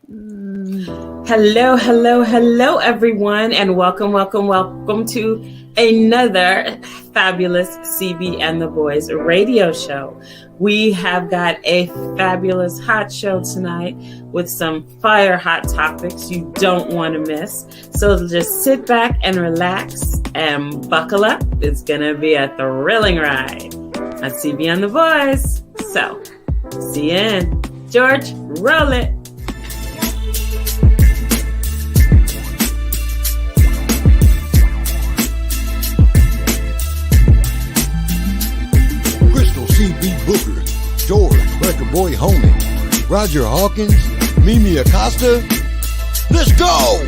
Hello, hello, hello, everyone, and welcome to another fabulous CB and the Boys radio show. We have got a fabulous hot show tonight with some fire hot topics you don't want to miss. So just sit back and relax and buckle up. It's going to be a thrilling ride on CB and the Boys. So, see you in. George, roll it. CB Booker, George, Record Boy Homie, Roger Hawkins, Mimi Acosta. Let's go!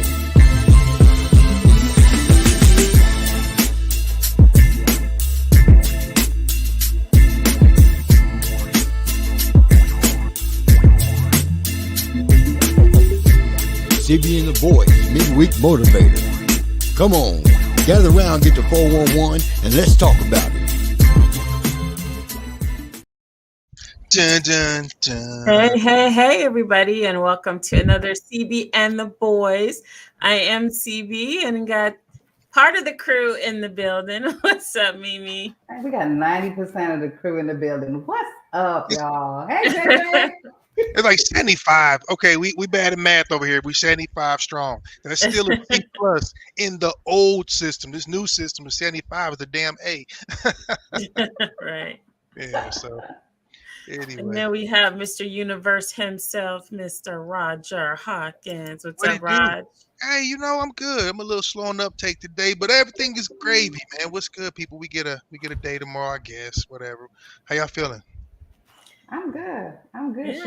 CB and the Boys, Midweek Motivator. Come on, gather around, get the 411, and let's talk about it. Dun, dun, dun. Hey, everybody, and welcome to another CB and the Boys. I am CB and got part of the crew in the building. What's up, Mimi? We got 90% of the crew in the building. What's up, y'all? Hey, JJ. It's like 75. Okay, we bad at math over here. We 75 strong. And it's still a C plus in the old system. This new system is 75 is a damn A. Right. Yeah, so anyway. And then we have Mr. Universe himself, Mr. Roger Hawkins. What's up, Rod? Hey, I'm good. I'm a little slow on uptake today, but everything is gravy, man. What's good, people? We get a day tomorrow, I guess. Whatever. How y'all feeling? I'm good. Yeah.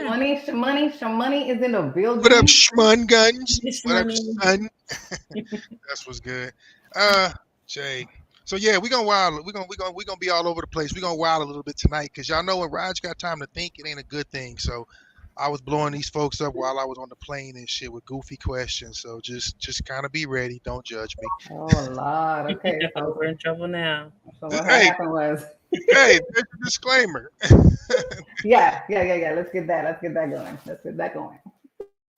Shamoney is in the building. What up, Shmun Guns? What up, Shmoney. son? That's what's good. Jay. So yeah, we're gonna wild. We're gonna be all over the place. We're gonna wild a little bit tonight because y'all know when Raj got time to think, it ain't a good thing. So I was blowing these folks up while I was on the plane and shit with goofy questions. So just kind of be ready. Don't judge me. Oh Lord. Okay. So We're in trouble now. what Hey. happened was. Hey, there's a disclaimer. Yeah. Let's get that going.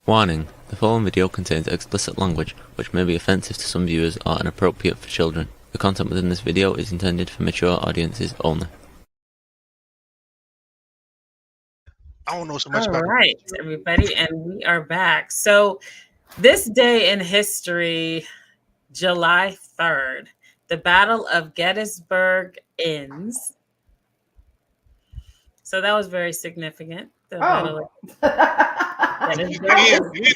Warning: the following video contains explicit language which may be offensive to some viewers or inappropriate for children. The content within this video is intended for mature audiences only. I don't know so much All about right, everybody, and we are back. So this day in history, July 3rd, the Battle of Gettysburg ends. So that was very significant. The Battle of Gettysburg.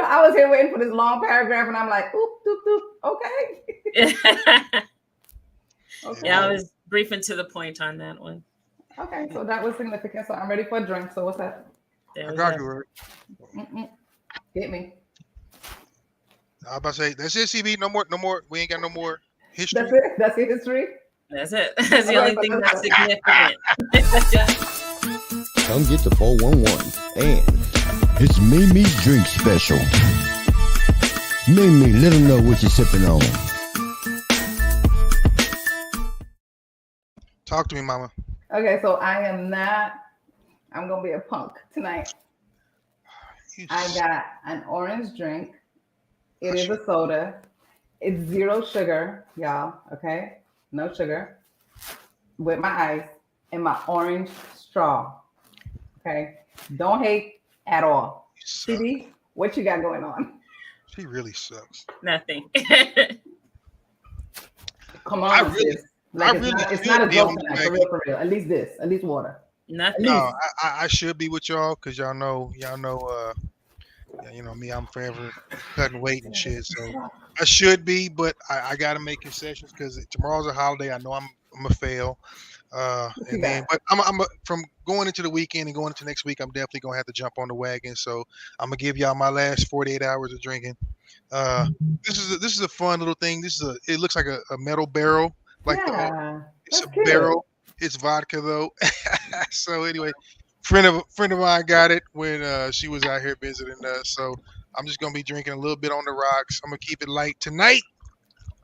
I was here waiting for this long paragraph, and I'm like, oop, doop, doop. Okay. Okay. Yeah, I was brief and to the point on that one. Okay, so that was significant. So I'm ready for a drink. So what's that? There I we got go. you, right? Get me. I was about to say that's it, CB. No more. We ain't got no more history. That's it. That's the history. That's it. That's the only thing that's significant. Come get the 411 and it's Mimi's drink special. Mimi, let them know what you're sipping on. Talk to me, mama. Okay, so I'm gonna be a punk tonight. I got an orange drink. It is a soda. It's 0 sugar, y'all. Okay, no sugar. With my ice and my orange straw. Okay, don't hate at all. CD, what you got going on? She really sucks. Nothing. Come on, sis. It's not a joke tonight, for real. At least water. Nothing. No, I should be with y'all because y'all know me. I'm forever cutting weight and shit. So I should be, but I got to make concessions because tomorrow's a holiday. I know I'm a fail. From going into the weekend and going into next week, I'm definitely gonna have to jump on the wagon. So I'm gonna give y'all my last 48 hours of drinking. This is a fun little thing. It looks like a metal barrel, it's a barrel. It's vodka though. So anyway, friend of mine got it when she was out here visiting us. So I'm just gonna be drinking a little bit on the rocks. I'm gonna keep it light tonight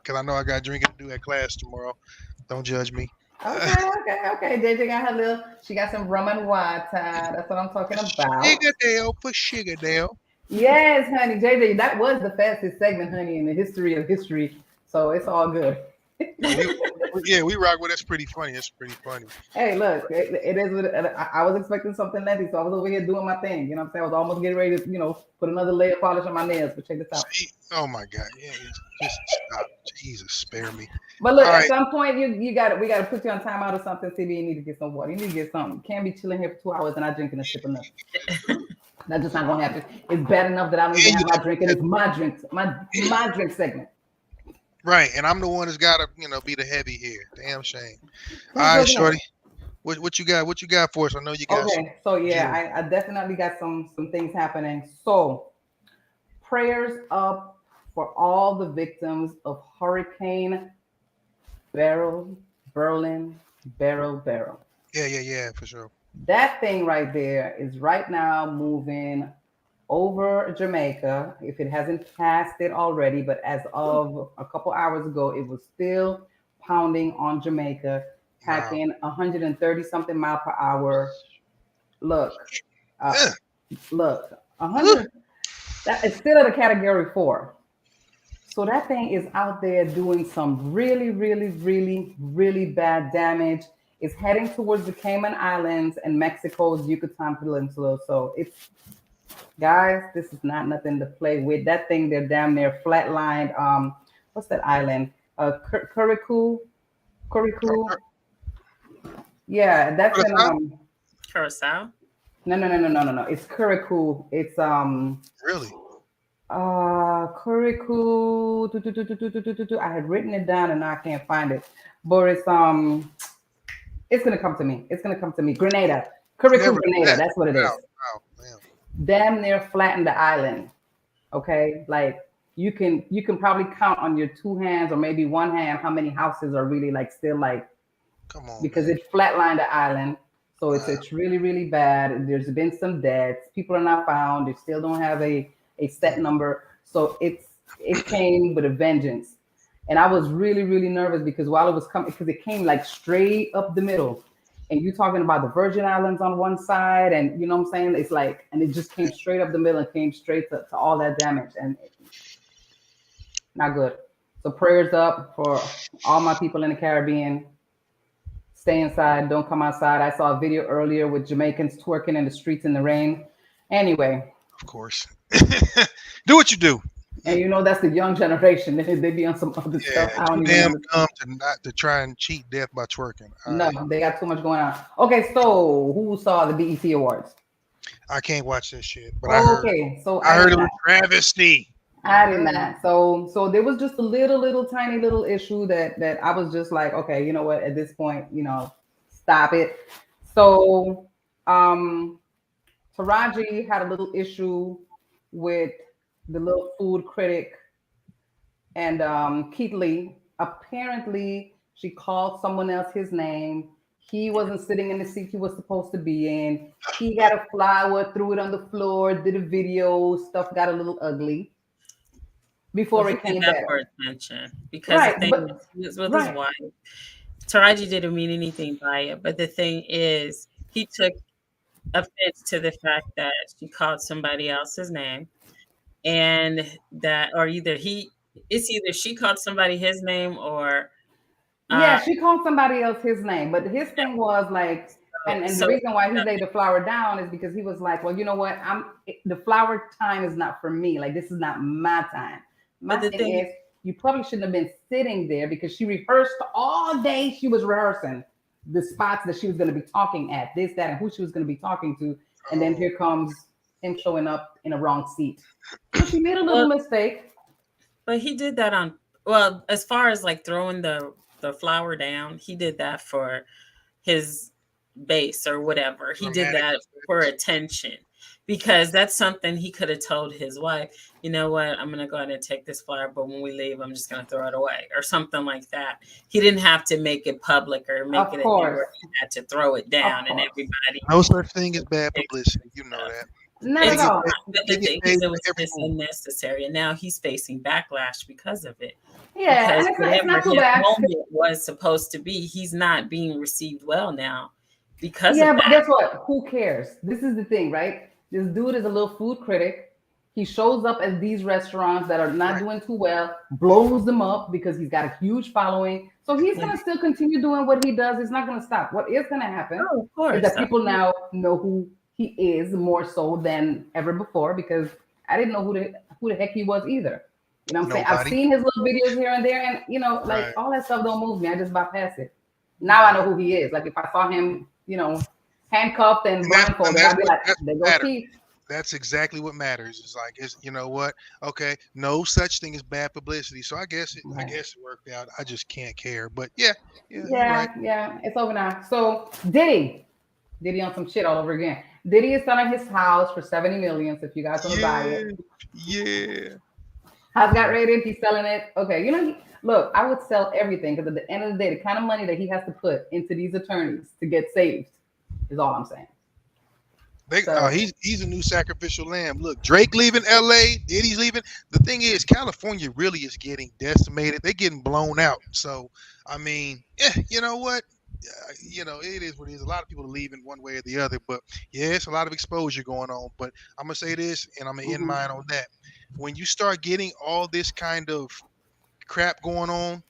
because I know I got drinking to do at class tomorrow. Don't judge me. Okay. JJ got her little. She got some rum and water. That's what I'm talking about. Sugar put sugar down. Yes, honey, JJ. That was the fastest segment, honey, in the history of history. So it's all good. We rock with. That's pretty funny. That's pretty funny. Hey, look, it is. I was expecting something lengthy, so I was over here doing my thing. You know what I'm saying? I was almost getting ready to, put another layer of polish on my nails. But check this out. Oh my God! Yeah, just stop. Jesus, spare me. But look, at some point, we got to put you on timeout or something. CB, you need to get some water. You need to get something. You can't be chilling here for 2 hours and not drinking a sip of nothing. That's just not gonna happen. It's bad enough that I don't even have my drink, and it's my drink, my drink segment. Right, and I'm the one that's got to, be the heavy here. Damn shame. All right, shorty. What you got? What you got for us? I know you got. Okay, so yeah, I definitely got some things happening. So prayers up for all the victims of Hurricane Beryl. Yeah, for sure. That thing right there is right now moving over Jamaica, if it hasn't passed it already, but as of a couple hours ago, it was still pounding on Jamaica, packing 130 something mile per hour. Look, 100. That is still at a category 4. So that thing is out there doing some really, really, really, really bad damage. It's heading towards the Cayman Islands and Mexico's Yucatan Peninsula. So it's, guys, this is not nothing to play with. That thing, they're damn near flatlined. What's that island? Curacao. Yeah, that's in Curacao. No. It's Curacao. It's really. Curacao. I had written it down and now I can't find it. But it's gonna come to me. Grenada. Curacao, Grenada. That's what it is. Damn near flatten the island. Okay, like you can probably count on your 2 hands or maybe 1 hand how many houses are really like still like. Come on. Because it flatlined the island, so it's really, really bad. There's been some deaths. People are not found. They still don't have a set number. So it came with a vengeance. And I was really, really nervous because while it was coming, because it came like straight up the middle. And you're talking about the Virgin Islands on one side, and you know what I'm saying? It's like, and it just came straight up the middle and came straight to all that damage. And not good. So prayers up for all my people in the Caribbean. Stay inside, don't come outside. I saw a video earlier with Jamaicans twerking in the streets in the rain. Anyway. Of course. Do what you do. And that's the young generation. They be on some other stuff. I don't damn dumb to try and cheat death by twerking. They got too much going on. Okay, so who saw the BET Awards? I can't watch this shit. But I heard it was travesty. I did not. So there was just a little tiny little issue that I was just like, okay, you know what? At this point, stop it. So Taraji had a little issue with the little food critic and Keith Lee. Apparently, she called someone else his name. He wasn't sitting in the seat he was supposed to be in. He got a flower, threw it on the floor, did a video. Stuff got a little ugly. Before it came back for attention, because the thing was with his wife. Taraji didn't mean anything by it, but the thing is, he took offense to the fact that she called somebody else's name, and that, or either she called somebody his name, or she called somebody else his name. But his thing was like, and the reason why he laid the flower down is because he was like, well, you know what? The flower time is not for me. Like, this is not my time. My thing is, you probably shouldn't have been sitting there, because she rehearsed all day. She was rehearsing the spots that she was going to be talking at, this, that, and who she was going to be talking to. And then here comes him showing up in a wrong seat. So she made a little mistake. But he did that as far as like throwing the flower down, he did that for his base or whatever. He did that for attention. Because that's something he could have told his wife, you know what, I'm going to go ahead and take this flower, but when we leave, I'm just going to throw it away or something like that. He didn't have to make it public or make it where he had to throw it down and everybody. No such thing as bad publicity. You know that. Not They at get all. paid, But they the get thing paid is, it for was every just move. unnecessary, and now he's facing backlash because of it. Yeah, Because and it's whatever not too his bad. moment was supposed to be, he's not being received well now because of Yeah, but that. guess what? Who cares? This is the thing, right? This dude is a little food critic. He shows up at these restaurants that are not Right. doing too well, blows them up because he's got a huge following. So he's Yeah. going to still continue doing what he does. It's not going to stop. What is going to happen Oh, of is course. that people now know who he is more so than ever before, because I didn't know who the heck he was either. You know what I'm saying? I've Nobody. seen his little videos here and there, and like Right. all that stuff don't move me. I just bypass it. Now I know who he is. Like if I saw him, handcuffed and And blindfolded, I'd be like, that's there what goes matters. Keith. That's exactly what matters. It's like, you know what? Okay, no such thing as bad publicity. So I guess Right. it worked out. I just can't care. But yeah, you're right. Yeah, it's over now. So Diddy on some shit all over again. Diddy is selling his house for 70 million. So if you guys want to buy Yeah, it, yeah. house got rated. He's selling it. Okay, look, I would sell everything because at the end of the day, the kind of money that he has to put into these attorneys to get saved is all I'm saying. So He's a new sacrificial lamb. Look, Drake leaving LA, Diddy's leaving. The thing is, California really is getting decimated. They're getting blown out. So, I mean, you know what? It is what it is. A lot of people are leaving one way or the other, but yeah, it's a lot of exposure going on. But I'm gonna say this, and I'm gonna end mine on that. When you start getting all this kind of crap going on,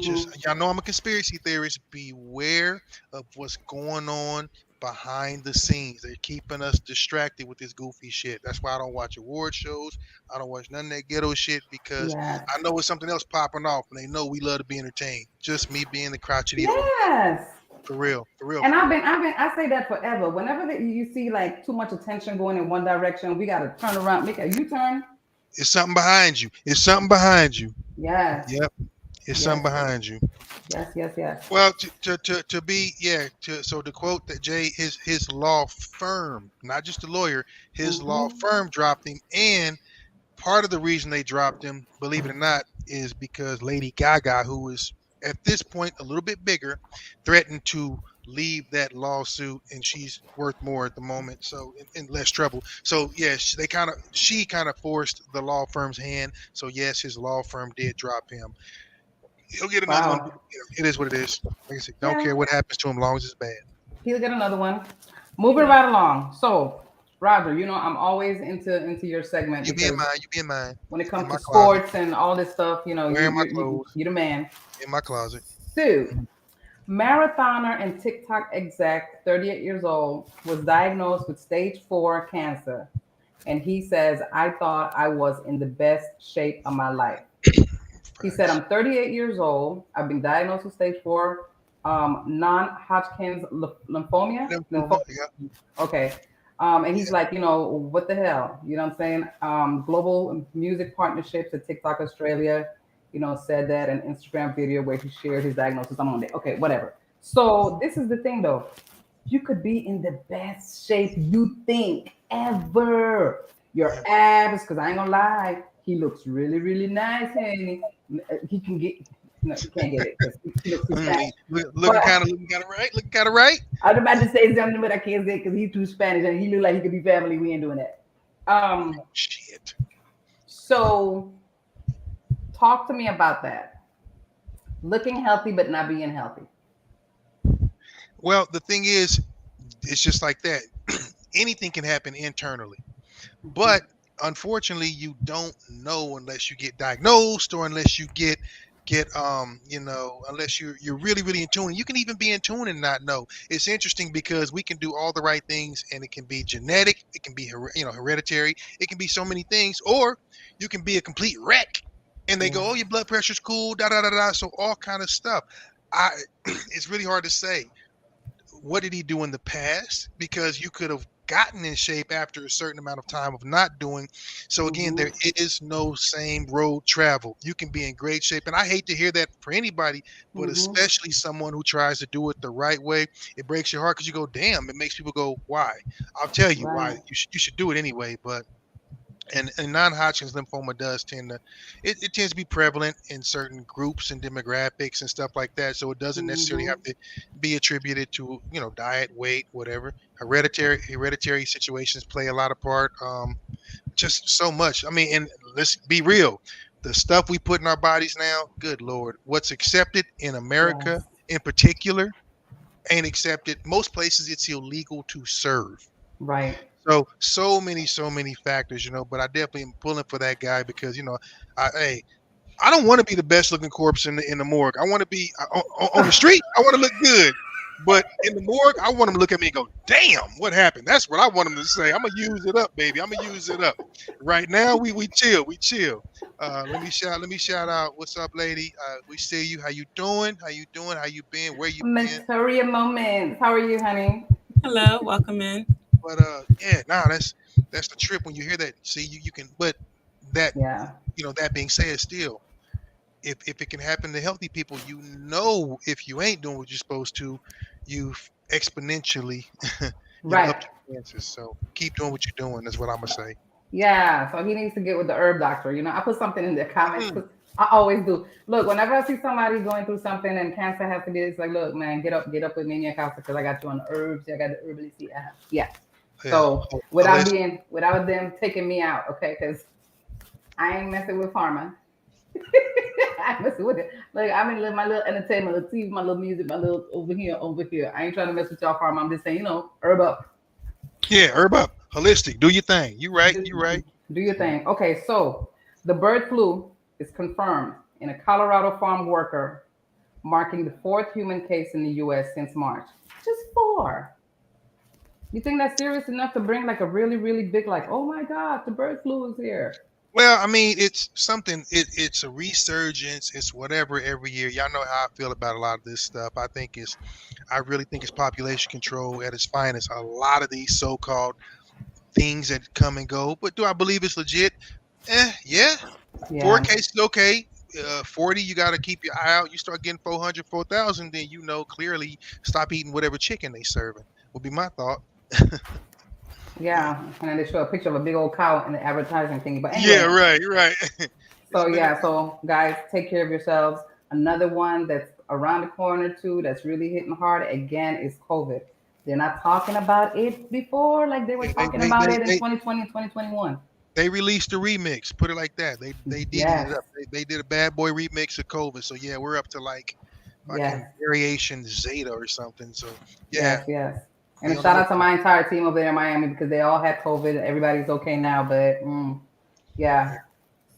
just y'all know I'm a conspiracy theorist. Beware of what's going on behind the scenes. They're keeping us distracted with this goofy shit. That's why I don't watch award shows. I don't watch none of that ghetto shit because yes, I know it's something else popping off, and they know we love to be entertained. Just me being the crotchety old yes. for real, for real. And For real. I say that forever. Whenever you see like too much attention going in one direction, we got to turn around, make a U-turn. It's something behind you. It's something behind you. Yes, Yep. It's something behind you. yes. Well, so to quote that Jay, his law firm, not just the lawyer, his law firm dropped him, and part of the reason they dropped him, believe it or not, is because Lady Gaga, who is at this point a little bit bigger, threatened to leave that lawsuit, and she's worth more at the moment, so in less trouble. So yes, she kind of forced the law firm's hand. So yes, his law firm did drop him. He'll get another one. Wow. It is what it is. Like I said, don't Yeah. care what happens to him, as long as it's bad. He'll get another one. Moving right along. So, Roger, I'm always into your segment. You be in mine. You be in mine. When it comes In to my sports and all this stuff, Wearing my clothes. you're the man. In my closet. So, marathoner and TikTok exec, 38 years old, was diagnosed with stage 4 cancer. And he says, I thought I was in the best shape of my life. He said, I'm 38 years old. I've been diagnosed with stage 4 non-Hodgkin's lymphoma. Yeah. Okay. And he's like, what the hell? You know what I'm saying? Global Music Partnerships at TikTok Australia, said that an Instagram video where he shared his diagnosis. I'm on there. Okay, whatever. So this is the thing though. You could be in the best shape you think ever. Your abs, because I ain't gonna lie, he looks really, really nice, honey. He can get no, you can't get it because he looks too Spanish. Looking kind of right. Looking kind of right. I was about to say something, but I can't say it because he's too Spanish and he look like he could be family. We ain't doing that. Shit. So talk to me about that. Looking healthy but not being healthy. Well, the thing is, it's just like that. Anything can happen internally, but unfortunately, you don't know unless you get diagnosed or unless you get unless you're really, really in tune. You can even be in tune and not know. It's interesting because we can do all the right things, and it can be genetic, it can be hereditary, it can be so many things, or you can be a complete wreck, and they go, "Oh, your blood pressure's cool," da da da da. So all kind of stuff. It's really hard to say. What did he do in the past? Because you could have gotten in shape after a certain amount of time of not doing. So again, there is no same road travel. You can be in great shape. And I hate to hear that for anybody, but especially someone who tries to do it the right way. It breaks your heart because you go, damn, it makes people go, why? I'll tell you why. You should do it anyway. But And non-Hodgkin's lymphoma does tend to, it tends to be prevalent in certain groups and demographics and stuff like that. So it doesn't necessarily have to be attributed to, diet, weight, whatever. Hereditary situations play a lot of part. Just so much. I mean, and let's be real. The stuff we put in our bodies now, good Lord, what's accepted in America in particular ain't accepted. Most places it's illegal to serve. Right. So many factors, but I definitely am pulling for that guy because, I don't want to be the best looking corpse in the morgue. I want to be on the street. I want to look good, but in the morgue, I want him to look at me and go, "Damn, what happened?" That's what I want him to say. I'm gonna use it up, baby. I'm gonna use it up. Right now, we chill. Let me shout out. What's up, lady? We see you. How you doing? How you been? Where you been? Victoria Moments. How are you, honey? Hello, welcome in. But that's the trip when you hear that. See, you can, but that that being said, still, if it can happen to healthy people, if you ain't doing what you're supposed to, you exponentially up your chances. So keep doing what you're doing. Is what I'm gonna say. Yeah. So he needs to get with the herb doctor. I put something in the comments. I always do. Look, whenever I see somebody going through something and cancer has to get, it's like, look, man, get up with me in your house because I got you on the herbs. I got the herbalisty. Yeah. So without them taking me out, okay? Because I ain't messing with pharma. I'm messing with it. Like I'm in my little entertainment, little TV, my little music, my little over here. I ain't trying to mess with y'all pharma. I'm just saying, herb up. Yeah, herb up. Holistic. Do your thing. You right. Do your thing. Okay, so the bird flu is confirmed in a Colorado farm worker, marking the 4th human case in the U.S. since March. Just 4. You think that's serious enough to bring like a really, really big, like, oh my God, the bird flu is here? Well, I mean, it's something. It's a resurgence. It's whatever every year. Y'all know how I feel about a lot of this stuff. I really think it's population control at its finest. A lot of these so-called things that come and go. But do I believe it's legit? Yeah. 4 cases, okay. 40, you got to keep your eye out. You start getting 400, 4,000, then clearly stop eating whatever chicken they serving. Would be my thought. Yeah, and then they show a picture of a big old cow in the advertising thingy. But anyway, yeah, right. So guys, take care of yourselves. Another one that's around the corner too, that's really hitting hard again is COVID. They're not talking about it before, like they were talking about it in 2020, 2021. They released a remix. Put it like that. They did it up. They did a bad boy remix of COVID. So yeah, we're up to like variation Zeta or something. So yeah. Yes. And shout out to my entire team over there in Miami because they all had COVID. Everybody's okay now, but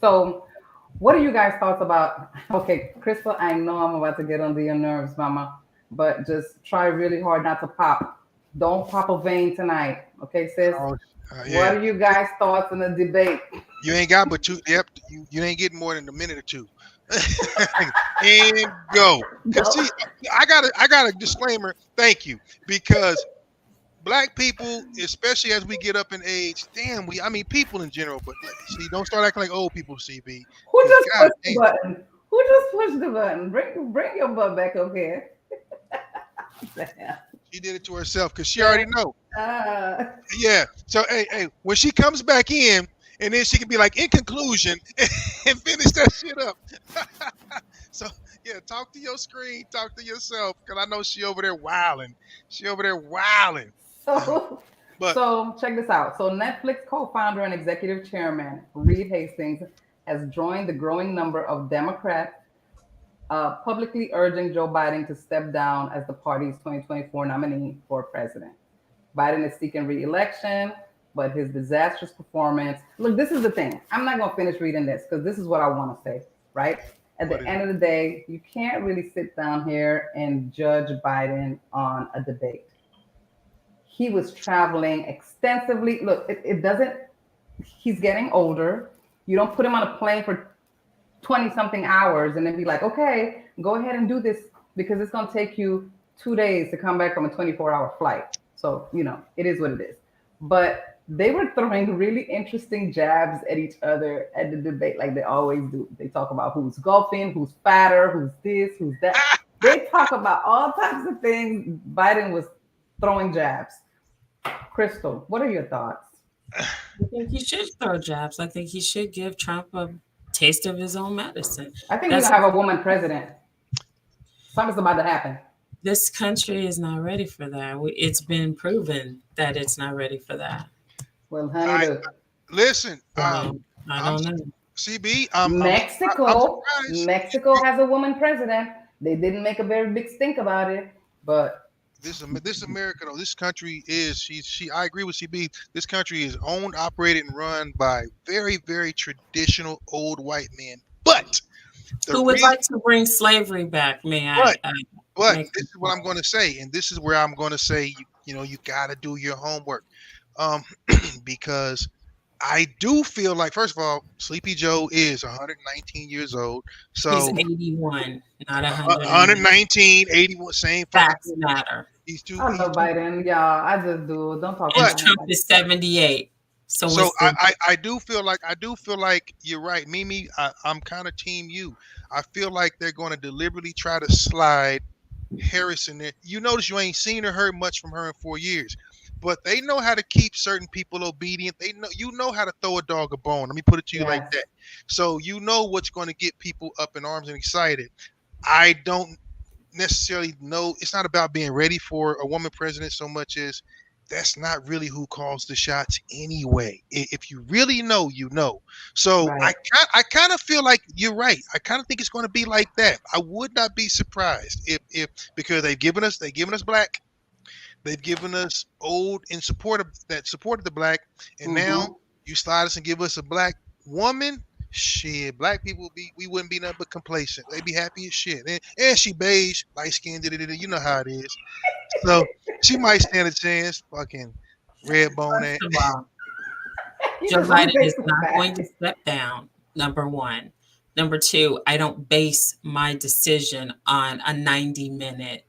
So what are you guys' thoughts about? Okay, Crystal, I know I'm about to get under your nerves, mama, but just try really hard not to pop. Don't pop a vein tonight. Okay, sis? What are you guys' thoughts on the debate? You ain't got but 2. Yep, you ain't getting more than a minute or 2. And go. See, I got a disclaimer. Thank you, because Black people, especially as we get up in age, people in general, but see, don't start acting like old people, CB. Who just pushed the button? Who just pushed the button? Bring your butt back up here. She did it to herself because she already know. Yeah. So hey, when she comes back in, and then she can be like, in conclusion, and finish that shit up. So yeah, talk to your screen, talk to yourself, because I know she over there wilding. So check this out. So Netflix co-founder and executive chairman Reed Hastings has joined the growing number of Democrats publicly urging Joe Biden to step down as the party's 2024 nominee for president. Biden is seeking re-election, but his disastrous performance. Look, this is the thing. I'm not going to finish reading this because this is what I want to say, right? At the end of the day, you can't really sit down here and judge Biden on a debate. He was traveling extensively. Look, it doesn't, he's getting older. You don't put him on a plane for 20 something hours and then be like, okay, go ahead and do this because it's going to take you 2 days to come back from a 24-hour flight. So, it is what it is. But they were throwing really interesting jabs at each other at the debate like they always do. They talk about who's golfing, who's fatter, who's this, who's that. They talk about all types of things. Biden was throwing jabs. Crystal, what are your thoughts? I think he should throw jabs. I think he should give Trump a taste of his own medicine. I think we're gonna have a woman president. Something's about to happen. This country is not ready for that. It's been proven that it's not ready for that. Well, honey, look. Listen, I don't know. CB, Mexico has a woman president. They didn't make a very big stink about it, but this America, though, this country is I agree with CB. This country is owned, operated, and run by very, very traditional old white men. But who would like to bring slavery back? But this is what I'm going to say, and this is where I'm going to say, you got to do your homework, because I do feel like, first of all, Sleepy Joe is 119 years old. So he's 81, not 100. 119, 81, same facts matter. I love Biden, y'all. I just do. Don't talk about Trump is 78. So I do feel like you're right, Mimi. I'm kind of team you. I feel like they're going to deliberately try to slide Harris in there. You notice you ain't seen or heard much from her in 4 years, but they know how to keep certain people obedient. They know how to throw a dog a bone. Let me put it to you like that. So you know what's going to get people up in arms and excited. I don't necessarily know. It's not about being ready for a woman president so much as that's not really who calls the shots anyway. If you really know, you know. So right. I kind of feel like you're right. I kind of think it's going to be like that. I would not be surprised if because they've given us black, they've given us old in support of that supported the black, and now you slide us and give us a black woman. Shit, black people we wouldn't be nothing but complacent. They'd be happy as shit. And she beige, light skinned, you know how it is. So she might stand a chance. Fucking red bone ass. Joe Biden is not going to step down. Number one. Number two, I don't base my decision on a 90-minute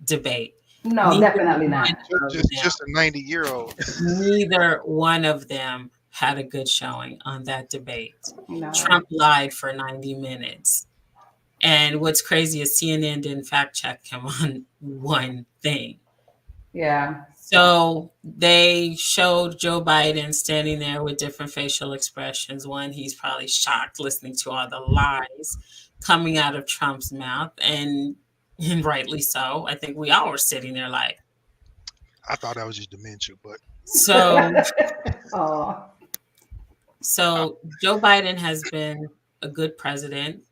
debate. No, definitely not. Just a 90-year-old. Neither one of them had a good showing on that debate. No. Trump lied for 90 minutes. And what's crazy is CNN didn't fact check him on one thing. Yeah. So they showed Joe Biden standing there with different facial expressions. One, he's probably shocked listening to all the lies coming out of Trump's mouth. And rightly so. I think we all were sitting there like. I thought that was just dementia, but. So Joe Biden has been a good president.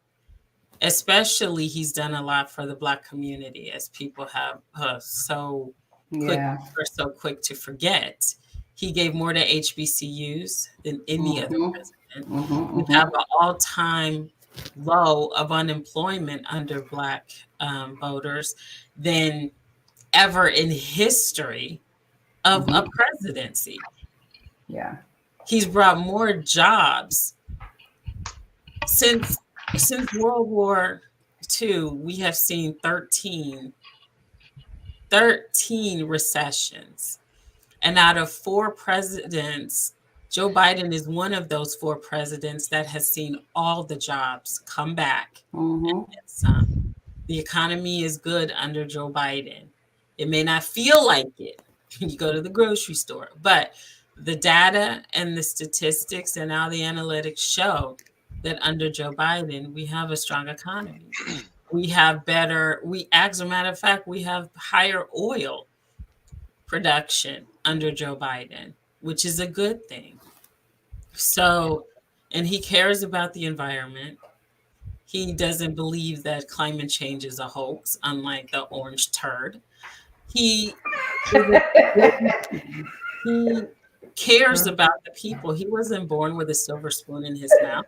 Especially, he's done a lot for the Black community, as people have so quick to forget. He gave more to HBCUs than any other president. We have an all-time low of unemployment under Black voters than ever in history of a presidency. Yeah, he's brought more jobs since World War II. We have seen 13 recessions. And out of 4 presidents, Joe Biden is one of those 4 presidents that has seen all the jobs come back. And some. The economy is good under Joe Biden. It may not feel like it when you go to the grocery store, but the data and the statistics and all the analytics show that under Joe Biden, we have a strong economy. We have as a matter of fact, we have higher oil production under Joe Biden, which is a good thing. So, and he cares about the environment. He doesn't believe that climate change is a hoax, unlike the orange turd. He cares about the people. He wasn't born with a silver spoon in his mouth.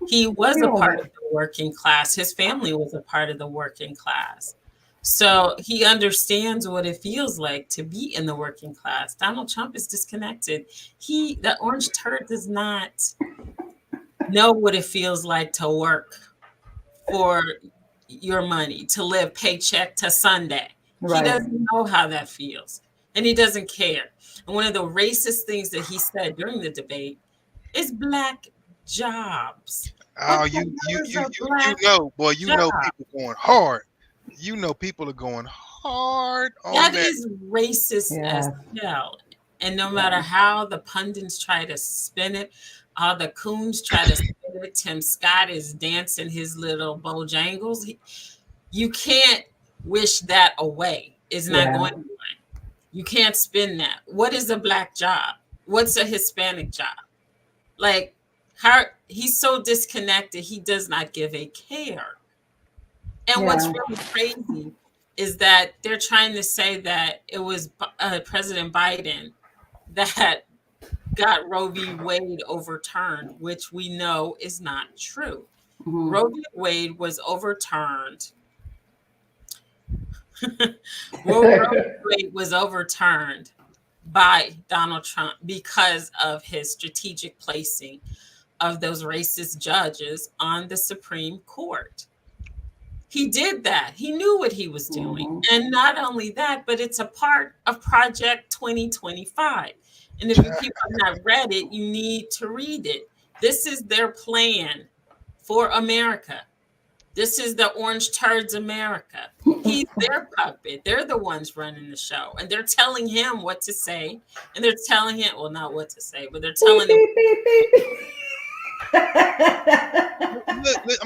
He was a part of the working class. His family was a part of the working class. So he understands what it feels like to be in the working class. Donald Trump is disconnected. The orange turd does not know what it feels like to work for your money, to live paycheck to Sunday. Right. He doesn't know how that feels, and he doesn't care. And one of the racist things that he said during the debate is Black jobs. Oh, you know, boy, you know people going hard. You know people are going hard on that is racist as hell. And no matter how the pundits try to spin it, all the coons try to spin it, Tim Scott is dancing his little Bojangles. You can't wish that away. It's not going away. You can't spin that. What is a black job? What's a Hispanic job? Like, how he's so disconnected, he does not give a care. And what's really crazy is that they're trying to say that it was President Biden that got Roe v. Wade overturned, which we know is not true. Roe v. Wade was overturned. Roe v. Wade was overturned by Donald Trump because of his strategic placing of those racist judges on the Supreme Court. He did that. He knew what he was doing. And not only that, but it's a part of Project 2025. And if you people have not read it, you need to read it. This is their plan for America. This is the Orange Turds America. He's their puppet. They're the ones running the show. And they're telling him what to say. And they're telling him, well, not what to say, but they're telling him. I'm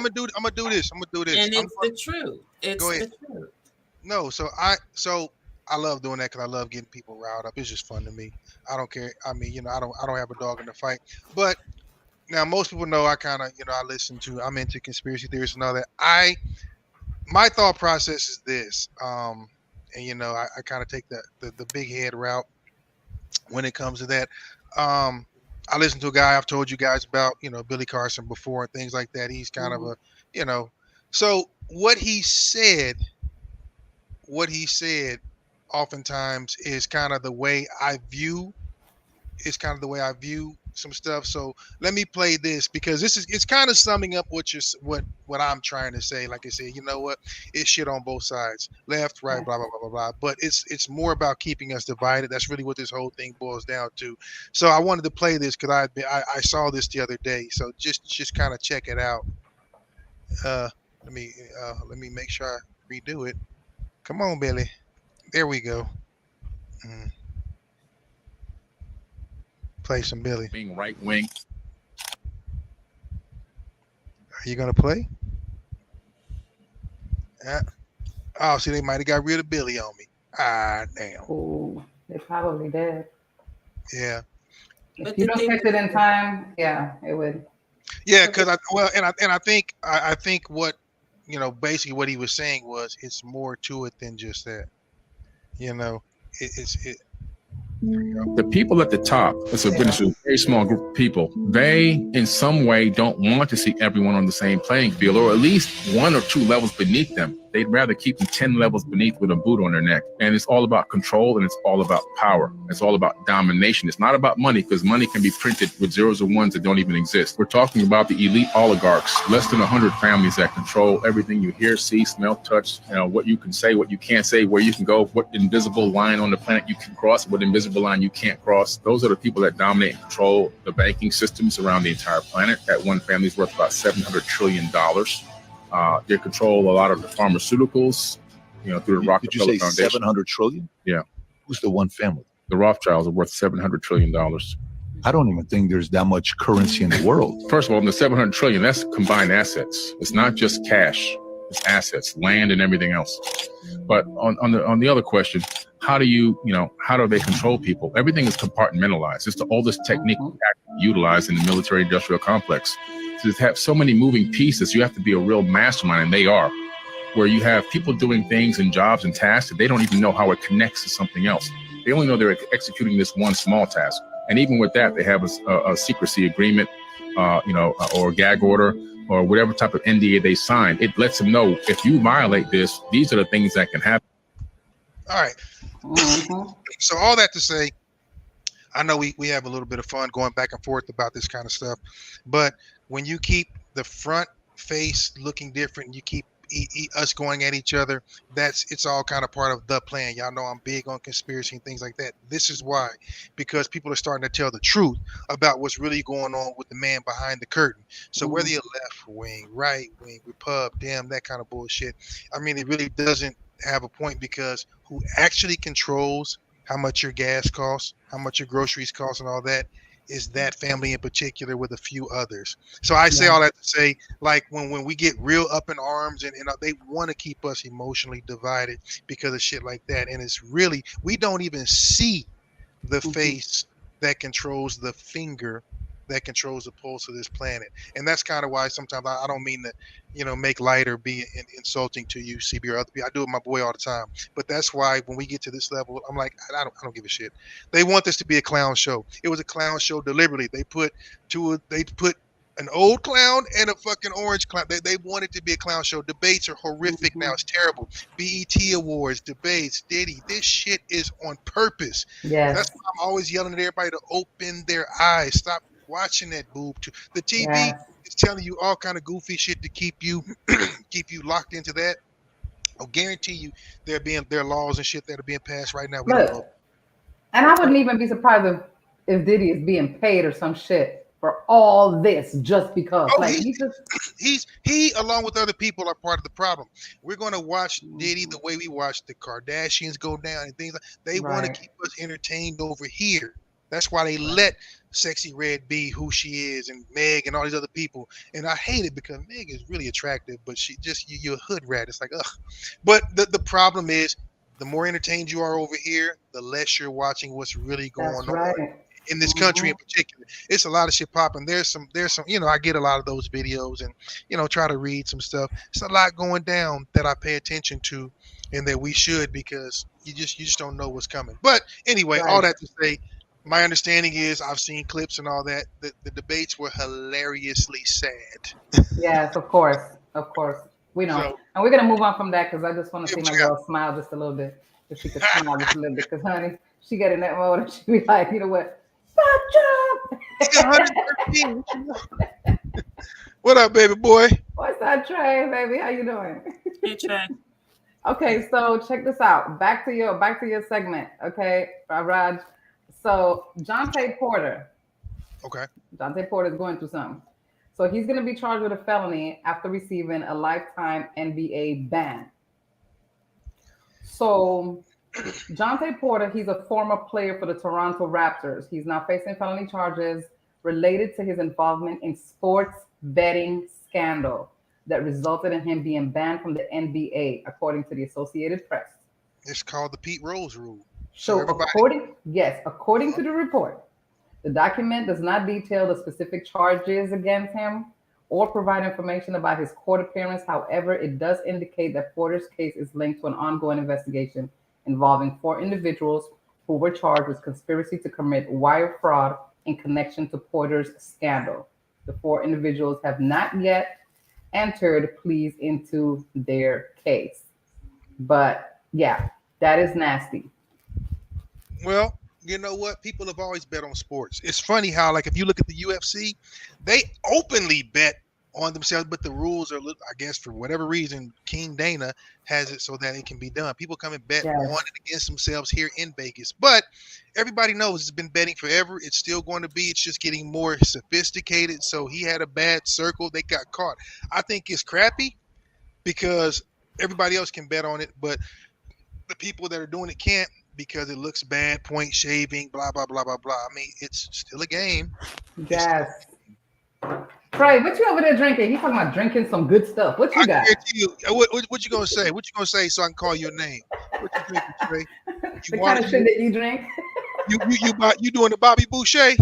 gonna do this. And it's the truth. It's the truth. No, so I love doing that because I love getting people riled up. It's just fun to me. I don't care. I mean, I don't have a dog in the fight. But now most people know I kind of, I'm into conspiracy theories and all that. My thought process is this, and I kind of take the big head route when it comes to that. I listened to a guy I've told you guys about, Billy Carson before and things like that. He's kind of so what he said oftentimes is kind of the way I view some stuff. So let me play this because it's kind of summing up what I'm trying to say. Like I said, you know what? It's shit on both sides, left, right, blah, blah, blah, blah, blah. But it's more about keeping us divided. That's really what this whole thing boils down to. So I wanted to play this because I saw this the other day. So just kind of check it out. Let me make sure I redo it. Come on, Billy. There we go. Play some Billy. Being right wing. Are you gonna play? Oh, see, they might have got rid of Billy on me. Ah, damn. Oh, they probably did. Yeah. If you don't catch it in time, yeah, it would. Yeah, because I think what basically what he was saying was it's more to it than just that. The people at the top, it's a very small group of people. They, in some way, don't want to see everyone on the same playing field, or at least 1 or 2 levels beneath them. They'd rather keep them 10 levels beneath with a boot on their neck. And it's all about control, and it's all about power. It's all about domination. It's not about money, because money can be printed with zeros and ones that don't even exist. We're talking about the elite oligarchs, less than 100 families that control everything you hear, see, smell, touch, what you can say, what you can't say, where you can go, what invisible line on the planet you can cross, what invisible line you can't cross. Those are the people that dominate and control the banking systems around the entire planet. That one family is worth about $700 trillion. They control a lot of the pharmaceuticals, through the Rockefeller Did you say Foundation. 700 trillion? Yeah. Who's the one family? The Rothschilds are worth $700 trillion. I don't even think there's that much currency in the world. First of all, in the 700 trillion, that's combined assets. It's not just cash, it's assets, land and everything else. But on the other question, how do they control people? Everything is compartmentalized. It's the oldest technique utilized in the military industrial complex. To have so many moving pieces, you have to be a real mastermind, and they are, where you have people doing things and jobs and tasks that they don't even know how it connects to something else. They only know they're executing this one small task. And even with that, they have a secrecy agreement, or a gag order, or whatever type of NDA they sign. It lets them know if you violate this, these are the things that can happen. All right. So all that to say, I know we have a little bit of fun going back and forth about this kind of stuff, but when you keep the front face looking different, you keep us going at each other, it's all kind of part of the plan. Y'all know I'm big on conspiracy and things like that. This is why, because people are starting to tell the truth about what's really going on with the man behind the curtain. So whether you're left wing, right wing, Repub, damn, that kind of bullshit, I mean, it really doesn't have a point, because who actually controls how much your gas costs, how much your groceries cost, and all that is that family in particular with a few others. So I say all that to say, like when we get real up in arms and they want to keep us emotionally divided because of shit like that, and it's really we don't even see the face that controls the finger that controls the pulse of this planet. And that's kind of why sometimes I don't mean to, make light or be insulting to you, CB, or other people. I do it with my boy all the time. But that's why when we get to this level, I'm like, I don't give a shit. They want this to be a clown show. It was a clown show deliberately. They put an old clown and a fucking orange clown. They want it to be a clown show. Debates are horrific now. It's terrible. BET Awards, debates, Diddy. This shit is on purpose. Yes. That's why I'm always yelling at everybody to open their eyes. Stop watching that boob. The TV is telling you all kind of goofy shit to keep you locked into that. I'll guarantee you there are laws and shit that are being passed right now. Look, and I wouldn't even be surprised if Diddy is being paid or some shit for all this just because. He along with other people are part of the problem. We're going to watch Diddy the way we watch the Kardashians go down and things like they want to keep us entertained over here. That's why they let Sexy Red be who she is, and Meg and all these other people. And I hate it because Meg is really attractive, but she just you're a hood rat. It's like, ugh. But the problem is, the more entertained you are over here, the less you're watching what's really going on in this country in particular. It's a lot of shit popping. There's some, I get a lot of those videos and, try to read some stuff. It's a lot going down that I pay attention to and that we should, because you just don't know what's coming. But anyway, all that to say, my understanding is I've seen clips and all that. The debates were hilariously sad. Yes, of course. We know. So, and we're going to move on from that because I just want to see my girl smile just a little bit. If she could smile just a little bit. Because, honey, she get in that mode and she be like, you know what? What up, baby boy? What's up, Trey, baby? How you doing? Hey, Trey. Okay, so check this out. Back to your segment, okay, Raj. So Jonte Porter. Okay. Jonte Porter is going through something. So he's going to be charged with a felony after receiving a lifetime NBA ban. So Jonte Porter, he's a former player for the Toronto Raptors. He's now facing felony charges related to his involvement in sports betting scandal that resulted in him being banned from the NBA, according to the Associated Press. It's called the Pete Rose rule. So according to the report, the document does not detail the specific charges against him or provide information about his court appearance. However, it does indicate that Porter's case is linked to an ongoing investigation involving 4 individuals who were charged with conspiracy to commit wire fraud in connection to Porter's scandal. The 4 individuals have not yet entered pleas into their case. But yeah, that is nasty. Well, you know what? People have always bet on sports. It's funny how, like, if you look at the UFC, they openly bet on themselves, but the rules are, I guess, for whatever reason, King Dana has it so that it can be done. People come and bet on and against themselves here in Vegas. But everybody knows it's been betting forever. It's still going to be. It's just getting more sophisticated. So he had a bad circle. They got caught. I think it's crappy because everybody else can bet on it, but the people that are doing it can't, because it looks bad, point shaving, blah, blah, blah, blah, blah. I mean, it's still a game. Yes. Trey, what you over there drinking? He's talking about drinking some good stuff. What you got? What you gonna say? What you gonna say so I can call your name? What you drinking, Trey? The kind of shit that you drink? You doing the Bobby Boucher?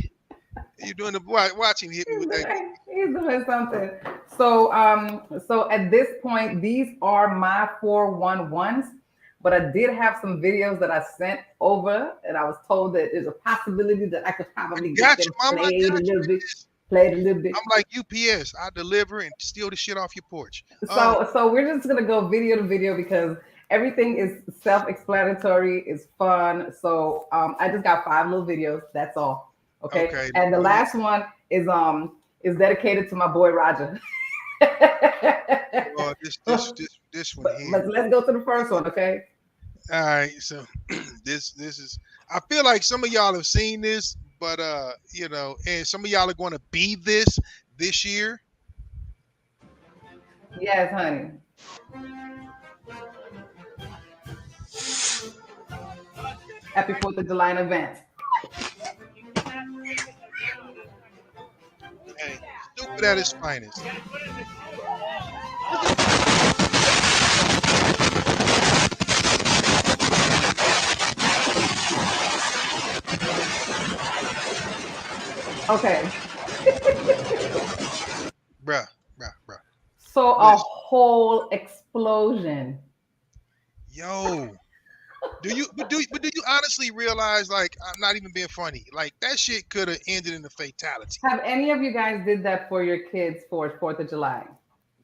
You doing the watching? Hit me with that. He's doing something. So at this point, these are my 411s. But I did have some videos that I sent over, and I was told that there's a possibility that I could probably get them played a little bit. I'm like UPS. I deliver and steal the shit off your porch. So we're just gonna go video to video because everything is self-explanatory. It's fun. So I just got 5 little videos. That's all. Okay. And the last one is dedicated to my boy Roger. This one here. Let's go to the first one, okay? All right, so this is. I feel like some of y'all have seen this, but and some of y'all are going to be this year. Yes, honey. Happy 4th of July event. Hey, stupid at its finest. Okay. Bruh. So What a is- whole explosion. Yo. Do you honestly realize, like, I'm not even being funny, like that shit could have ended in a fatality. Have any of you guys did that for your kids for 4th of July?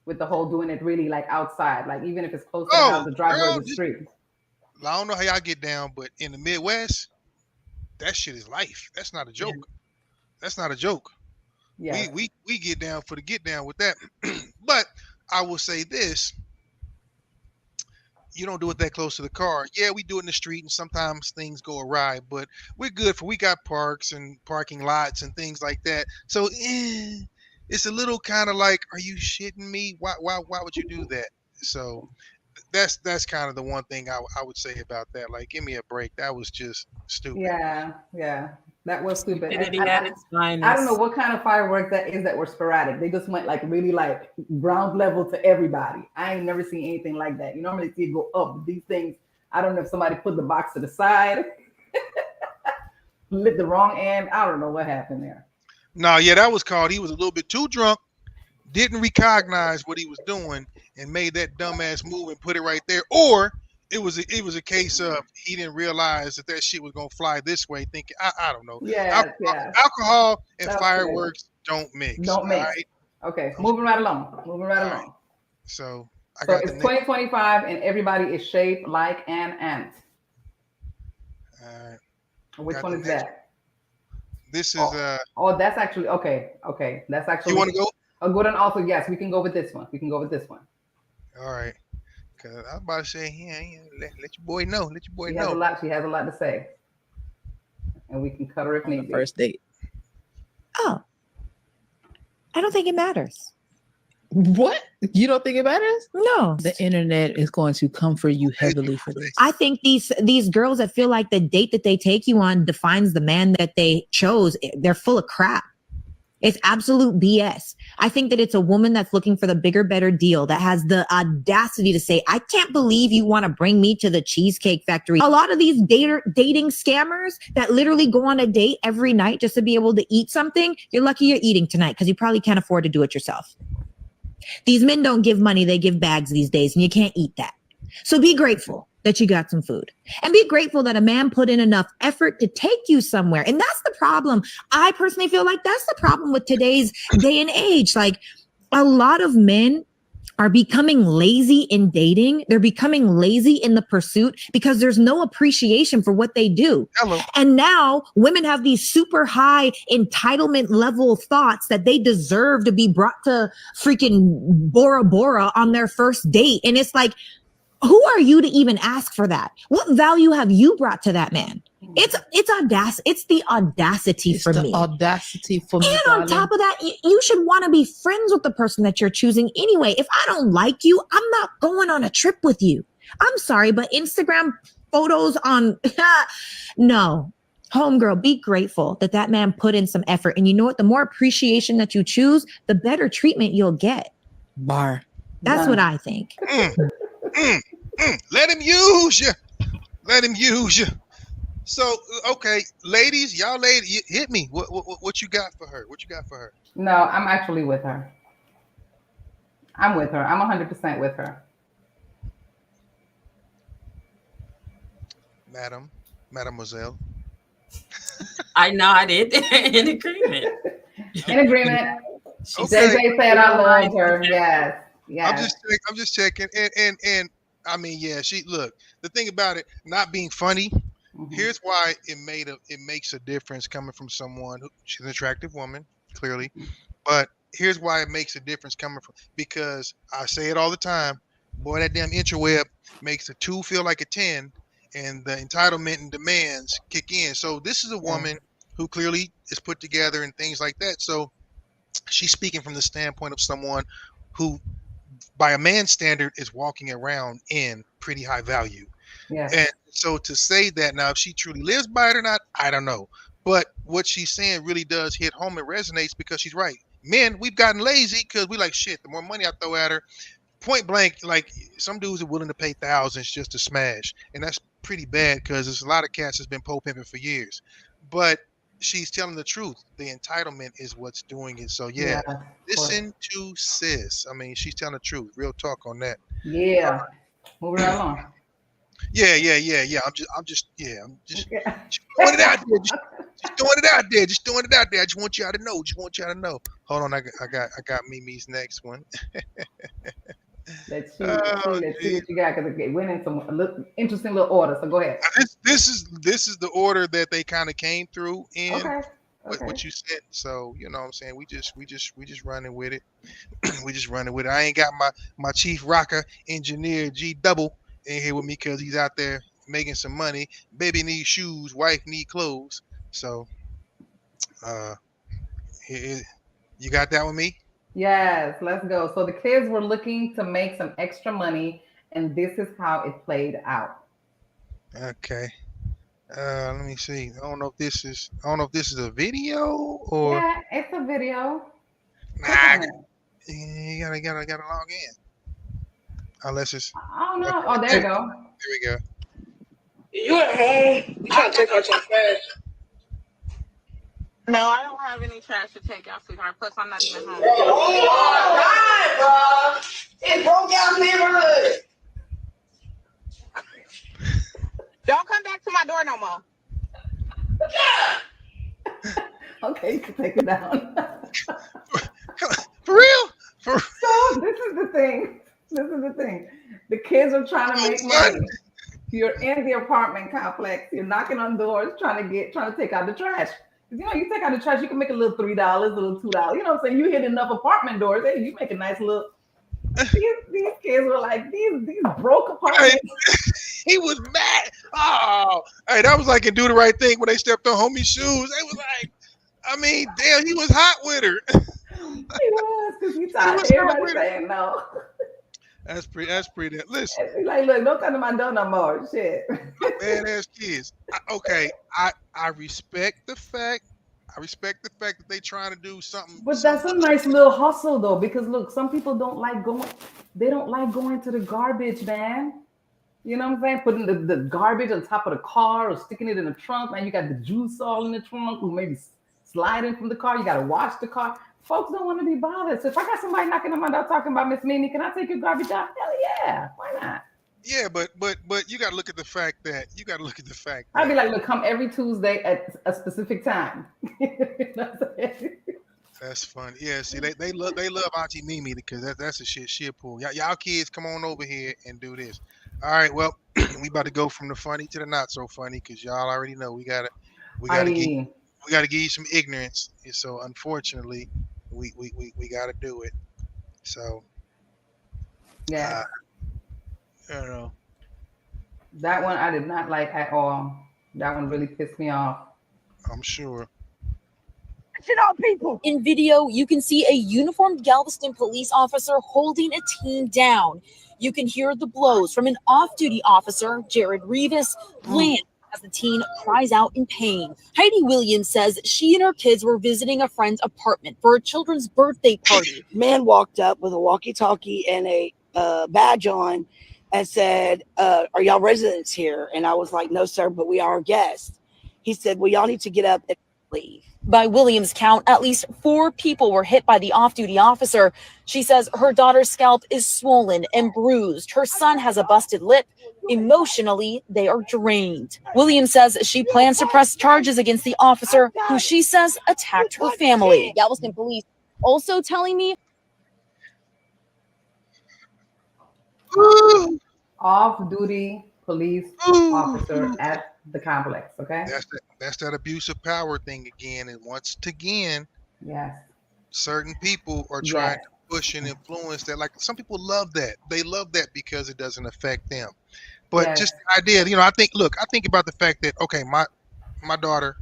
With the whole doing it really like outside, like even if it's close to the house, the driveway, girl, the street. I don't know how y'all get down, but in the Midwest, that shit is life. That's not a joke. That's not a joke. Yeah. We get down for the get down with that. But I will say this. You don't do it that close to the car. Yeah, we do it in the street, and sometimes things go awry, but we're good for, we got parks and parking lots and things like that. So it's a little kind of like, are you shitting me? Why would you do that? So that's kind of the one thing I would say about that. Like, give me a break. That was just stupid. Yeah. That was stupid. Stupidity at its finest. I don't know what kind of fireworks that is that were sporadic. They just went like really like ground level to everybody. I ain't never seen anything like that. You normally see it go up. These things, I don't know if somebody put the box to the side, lit the wrong end. I don't know what happened there. No, yeah, that was called, he was a little bit too drunk, didn't recognize what he was doing, and made that dumbass move and put it right there. Or it was a case of he didn't realize that shit was gonna fly this way, thinking, I don't know. Yeah. Alcohol and That's fireworks don't mix. Don't mix. Right? Okay, moving right along. Right. So it's 2025 and everybody is shaped like an ant. All right. Which one is that? This is that's actually okay. That's actually, you want to go? A good one also. Yes, we can go with this one. All right. Cause I was about to say, let your boy know. Let your boy know. She has a lot to say, and we can cut her if need be. First date. Oh, I don't think it matters. What? You don't think it matters? No. The internet is going to come for you heavily for this. I think these girls that feel like the date that they take you on defines the man that they chose, they're full of crap. It's absolute BS. I think that it's a woman that's looking for the bigger, better deal, that has the audacity to say, I can't believe you want to bring me to the Cheesecake Factory. A lot of these dating scammers that literally go on a date every night just to be able to eat something, you're lucky you're eating tonight because you probably can't afford to do it yourself. These men don't give money, they give bags these days, and you can't eat that. So be grateful that you got some food, and be grateful that a man put in enough effort to take you somewhere. And that's the problem. I personally feel like that's the problem with today's day and age. Like, a lot of men are becoming lazy in dating. They're becoming lazy in the pursuit because there's no appreciation for what they do. Hello. And now women have these super high entitlement level thoughts that they deserve to be brought to freaking Bora Bora on their first date. And it's like, who are you to even ask for that? What value have you brought to that man? It's audacity. It's the audacity for me. Audacity for me. And on top of that, you should want to be friends with the person that you're choosing anyway. If I don't like you, I'm not going on a trip with you. I'm sorry, but Instagram photos on no. Homegirl, be grateful that man put in some effort. And you know what? The more appreciation that you choose, the better treatment you'll get. Bar. That's what I think. Let him use you. Let him use you. So, okay, ladies, y'all ladies, hit me. What you got for her? What you got for her? No, I'm actually with her. I'm with her. I'm 100% with her. Mademoiselle. I nodded in agreement. In agreement. Okay. JJ said I love her. Yes. I'm just checking. And I mean, yeah, look, the thing about it, not being funny, here's why it makes a difference coming from someone she's an attractive woman, clearly. But here's why it makes a difference coming from, because I say it all the time, boy, that damn interweb makes a 2 feel like a 10, and the entitlement and demands kick in. So this is a woman who clearly is put together and things like that. So she's speaking from the standpoint of someone who, by a man's standard, is walking around in pretty high value. Yeah. And so to say that now, if she truly lives by it or not, I don't know. But what she's saying really does hit home and resonates because she's right. Men, we've gotten lazy because we like shit. The more money I throw at her, point blank, like some dudes are willing to pay thousands just to smash, and that's pretty bad because there's a lot of cats that's been pole pimping for years. But she's telling the truth. The entitlement is what's doing it. So yeah, Yeah. listen to sis. I mean, she's telling the truth. Real talk on that. Yeah. Moving right along. Yeah. I'm just throwing it out there. Just throwing it out there. Just throwing it out there. I just want y'all to know. Just want y'all to know. Hold on, I got Mimi's next one. Let's see what you got because it went in some interesting little order. So go ahead. This is the order that they kind of came through in. Okay. What you said. So you know what I'm saying. We just running with it. We just running with it. I ain't got my chief rocker engineer G Double in here with me because he's out there making some money. Baby needs shoes. Wife need clothes. So, you got that with me? Yes, let's go. So the kids were looking to make some extra money, and this is how it played out. Okay. Let me see. I don't know if this is a video or. Yeah, it's a video. Nah, you gotta log in. Unless it's. I don't know. Oh, there you go. There we go. You at home? You trying to take out your trash? No, I don't have any trash to take out, sweetheart. Plus, I'm not even home. Oh my God, bro! It broke out neighborhood. Don't come back to my door no more. Okay, you can take it down. For real? So this is the thing. The kids are trying to make money. You're in the apartment complex. You're knocking on doors, trying to take out the trash. You know, you take out the trash, you can make a little $3, a little $2. You know what I'm saying? You hit enough apartment doors, hey, you make a nice little. These kids were like these broke apartments. He was mad. Oh, hey, that was like in Do the Right Thing when they stepped on homie's shoes. They was like, I mean, damn, he was hot with her. He was because he thought everybody saying no. That's pretty. Listen, he's like, look, don't come to my door no more. Shit. Badass kids. Okay, I respect the fact. that they trying to do something. But that's a nice little hustle though, because look, some people don't like going. They don't like going to the garbage, man. You know what I'm saying? Putting the garbage on top of the car or sticking it in the trunk. Man, you got the juice all in the trunk, or maybe sliding from the car. You got to wash the car. Folks don't want to be bothered. So if I got somebody knocking on my door talking about Miss Mimi, can I take your garbage out? Hell yeah, why not? Yeah, but you got to look at the fact that I'd be like, look, come every Tuesday at a specific time. That's funny. Yeah, see, they love Auntie Mimi because that's the shit she'll pull. Y'all kids, come on over here and do this. All right, well, we about to go from the funny to the not so funny because y'all already know we gotta give you some ignorance. And so unfortunately, we gotta do it. So yeah, I don't know. That one I did not like at all. That one really pissed me off. I'm sure. People. In video, you can see a uniformed Galveston police officer holding a teen down. You can hear the blows from an off-duty officer, Jared Rivas, land as the teen cries out in pain. Heidi Williams says she and her kids were visiting a friend's apartment for a children's birthday party. Man walked up with a walkie-talkie and a badge on and said, are y'all residents here? And I was like, no, sir, but we are guests. He said, well, y'all need to get up and leave. By Williams' count, at least 4 people were hit by the off-duty officer. She says her daughter's scalp is swollen and bruised. Her son has a busted lip. Emotionally, they are drained. Williams says she plans to press charges against the officer who she says attacked her family. Galveston police also telling me off-duty police officer at the complex. Okay, that's that abuse of power thing again. And once again, yes, certain people are trying to push and influence that. Like some people love that. They love that because it doesn't affect them. But just the idea, I think about the fact that okay, my daughter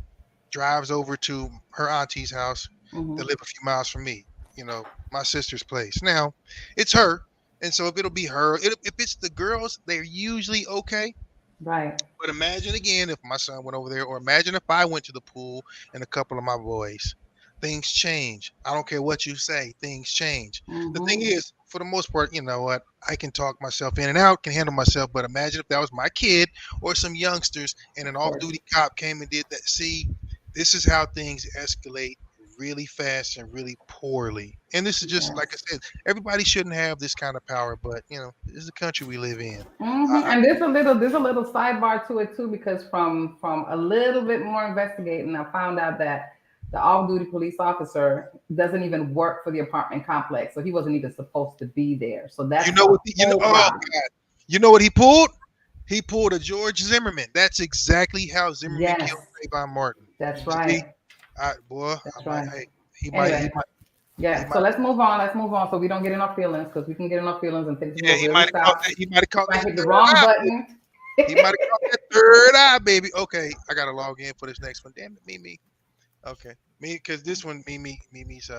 drives over to her auntie's house that live a few miles from me. My sister's place. Now, it's her. And so if it'll be her, if it's the girls, they're usually okay. Right. But imagine again if my son went over there, or imagine if I went to the pool and a couple of my boys. Things change. I don't care what you say, things change. The thing is, for the most part, you know what? I can talk myself in and out, can handle myself. But imagine if that was my kid or some youngsters and an off duty cop came and did that. See, this is how things escalate really fast and really poorly. And this is just like I said, everybody shouldn't have this kind of power, but you know, this is the country we live in. And there's a little sidebar to it too, because from a little bit more investigating, I found out that the off-duty police officer doesn't even work for the apartment complex, so he wasn't even supposed to be there. So that's oh God, you know what he pulled? He pulled a George Zimmerman. That's exactly how Zimmerman killed Trayvon Martin. That's right. He might. Yeah. So let's move on. So we don't get in our feelings, because we can get in our feelings and think. Yeah, he might have caught that. Hit the wrong button. He might have caught that third eye, baby. Okay, I gotta log in for this next one. Damn it, Mimi. Okay, me, because this one, Mimi's.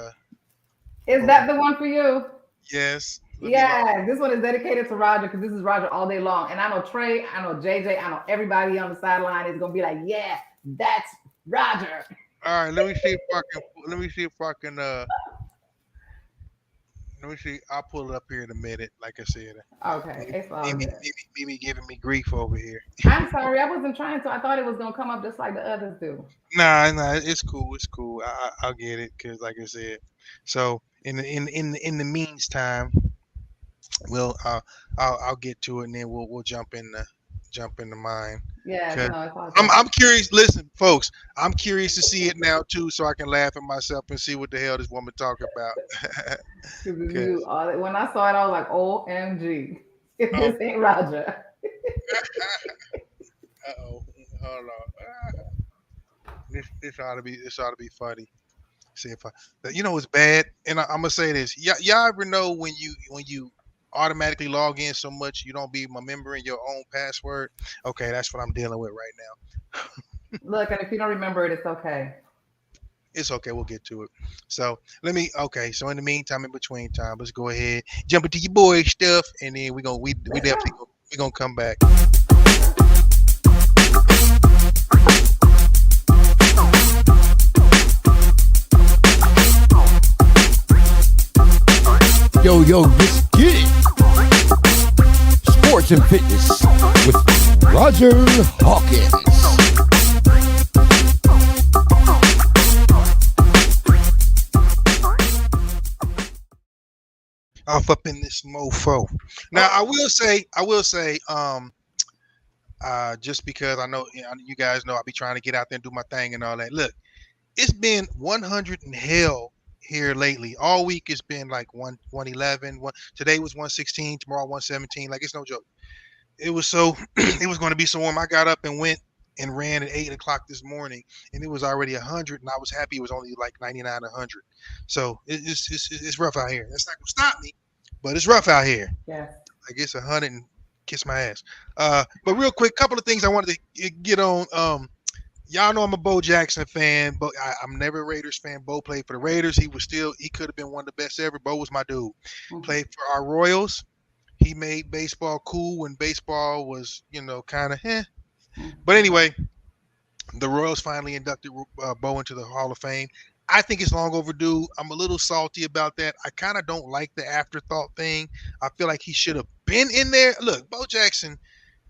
Is that the one for you? Yes. Yeah, this one is dedicated to Roger, because this is Roger all day long. And I know Trey, I know JJ, I know everybody on the sideline is gonna be like, yeah, that's Roger. All right, let me see if I can. Let me see. I'll pull it up here in a minute. Like I said. Okay, it's all good. Mimi giving me grief over here. I'm sorry, I wasn't trying to. I thought it was gonna come up just like the others do. Nah, it's cool. It's cool. I'll get it, because, like I said. So in the meantime, I'll get to it, and then we'll jump into mine. Yeah, no, it's all I'm curious. Listen, folks, I'm curious to see it now too, so I can laugh at myself and see what the hell this woman talking about. When I saw it, I was like, "OMG, if this ain't Roger." Uh-oh, hold on. This ought to be funny. See if you know it's bad, and I'm gonna say this. Y'all ever know when you automatically log in so much you don't be remembering your own password? Okay, that's what I'm dealing with right now. Look, and if you don't remember it, it's okay. It's okay, we'll get to it. So so in the meantime, in between time, let's go ahead, jump into your boy stuff, and then we definitely gonna come back. Yo, let's get it. Sports and fitness with Roger Hawkins. Off up in this mofo. Now I will say, just because I know you guys know I be trying to get out there and do my thing and all that. Look, it's been 100 in hell here lately. All week it's been like 111. Today was 116. Tomorrow 117. Like, it's no joke. It was it was going to be so warm. I got up and went and ran at 8 o'clock this morning, and it was already 100, and I was happy it was only like 99, 100. So it's rough out here. That's not gonna stop me, but it's rough out here. Yeah. I guess 100 and kiss my ass. But real quick, couple of things I wanted to get on. Y'all know I'm a Bo Jackson fan, but I'm never a Raiders fan. Bo played for the Raiders. He could have been one of the best ever. Bo was my dude. Played for our Royals. He made baseball cool when baseball was, kind of But anyway, the Royals finally inducted Bo into the Hall of Fame. I think it's long overdue. I'm a little salty about that. I kind of don't like the afterthought thing. I feel like he should have been in there. Look, Bo Jackson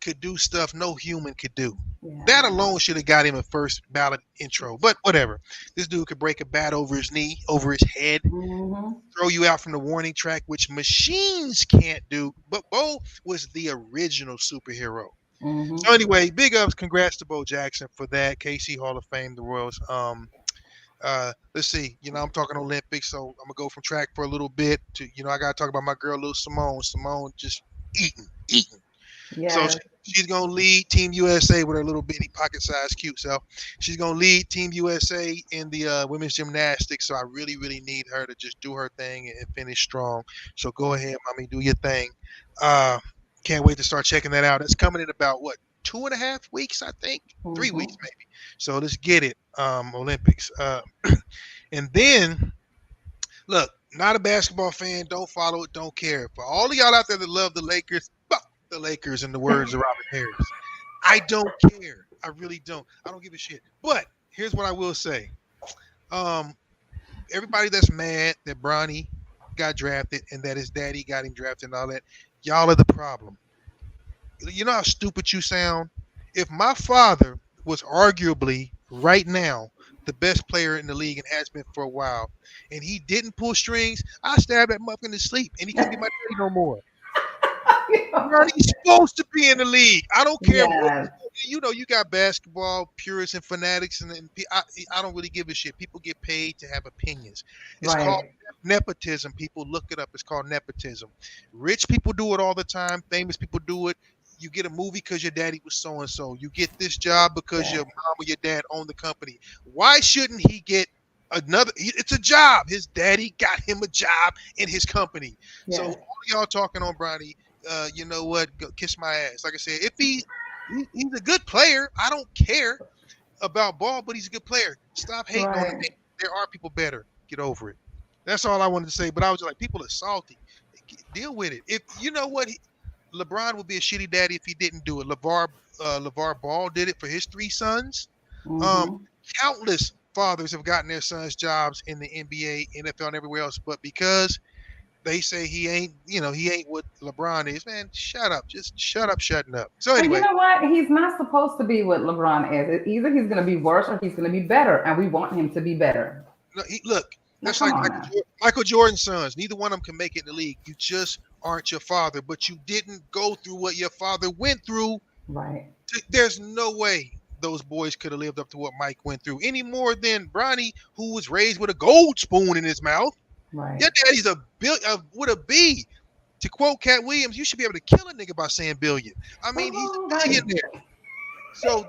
could do stuff no human could do. Yeah. That alone should have got him a first ballot intro, but whatever. This dude could break a bat over his knee, over his head, throw you out from the warning track, which machines can't do. But Bo was the original superhero. So anyway, big ups, congrats to Bo Jackson for that. KC Hall of Fame, the Royals. Let's see, I'm talking Olympics, so I'm gonna go from track for a little bit to, I gotta talk about my girl, little Simone. Simone just eating. Yeah. So she's going to lead Team USA with her little bitty pocket-sized cute self. She's going to lead Team USA in the women's gymnastics, so I really, really need her to just do her thing and finish strong. So go ahead, mommy, do your thing. Can't wait to start checking that out. It's coming in about, 2.5 weeks, I think? 3 weeks, maybe. So let's get it, Olympics. And then, look, not a basketball fan, don't follow it, don't care. For all of y'all out there that love the Lakers, the Lakers, in the words of Robert Harris. I don't care. I really don't. I don't give a shit. But here's what I will say. Everybody that's mad that Bronny got drafted and that his daddy got him drafted and all that, y'all are the problem. You know how stupid you sound? If my father was arguably right now the best player in the league and has been for a while, and he didn't pull strings, I stab that motherfucker in his sleep and he can't be my daddy no more. He's supposed to be in the league. I don't care. Yes. You know, you got basketball purists and fanatics, and I don't really give a shit. People get paid to have opinions. It's called nepotism. People look it up. It's called nepotism. Rich people do it all the time. Famous people do it. You get a movie because your daddy was so and so. You get this job because your mom or your dad owned the company. Why shouldn't he get another? It's a job. His daddy got him a job in his company. So all y'all talking on Bronny. You know what? Go kiss my ass. Like I said, if he's a good player, I don't care about ball, but he's a good player. Stop hating on him. There are people better. Get over it. That's all I wanted to say. But I was just like, people are salty. Deal with it. If you know what, LeBron would be a shitty daddy if he didn't do it. LeVar Ball did it for his 3 sons. Countless fathers have gotten their sons jobs in the NBA, NFL, and everywhere else, but because they say he ain't what LeBron is, man, shut up. Just shut up, shutting up. So anyway. But you know what? He's not supposed to be what LeBron is. Either he's going to be worse or he's going to be better, and we want him to be better. No, look, that's like Michael Jordan's sons. Neither one of them can make it in the league. You just aren't your father, but you didn't go through what your father went through. Right. There's no way those boys could have lived up to what Mike went through any more than Bronny, who was raised with a gold spoon in his mouth. Right. Your daddy's with a B. To quote Cat Williams, you should be able to kill a nigga by saying billion. I mean, he's a billionaire. So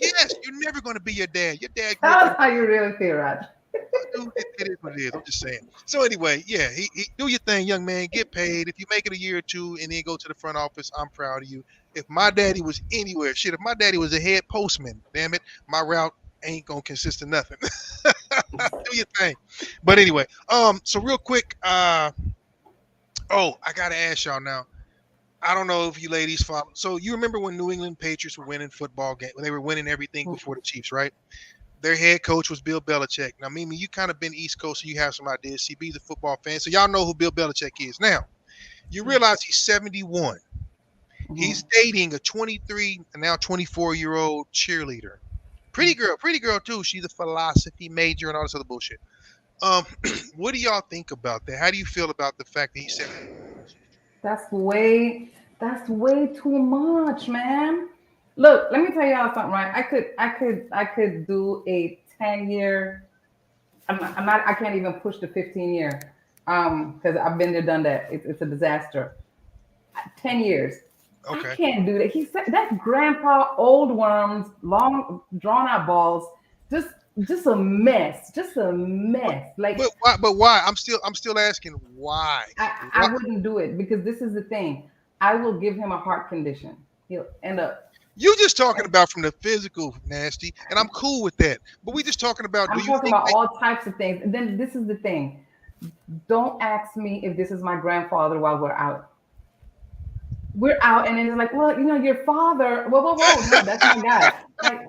yes, you're never going to be your dad. Your dad. That's how you really feel, Raj. It is what it is. I'm just saying. So anyway, yeah, he do your thing, young man. Get paid. If you make it a year or two and then go to the front office, I'm proud of you. If my daddy was anywhere, if my daddy was a head postman, damn it, my route ain't gonna consist of nothing. Do your thing. But anyway, so real quick, I gotta ask y'all now. I don't know if you ladies follow. So you remember when New England Patriots were winning football games, when they were winning everything before the Chiefs, right? Their head coach was Bill Belichick. Now, Mimi, you kind of been East Coast, so you have some ideas. CB's a football fan, so y'all know who Bill Belichick is. Now, you realize he's 71. He's dating a 23 and now 24-year-old cheerleader. Pretty girl too. She's a philosophy major and all this other bullshit. What do y'all think about that? How do you feel about the fact that he's 71? That's way too much, man. Look, let me tell y'all something, right? I could do a 10-year. I can't even push the 15-year. Because I've been there, done that. It's a disaster. 10 years. Okay. I can't do that. He said that grandpa, old worms, long drawn out balls, just a mess. Just a mess. Like, but why? I'm still asking why. I wouldn't do it because this is the thing. I will give him a heart condition. He'll end up. You just talking about from the physical nasty, and I'm cool with that. But we just talking about. I'm talking about all types of things. And then this is the thing. Don't ask me if this is my grandfather while we're out. We're out, and then it's like, well, your father. Whoa, no, that's my guy. Like,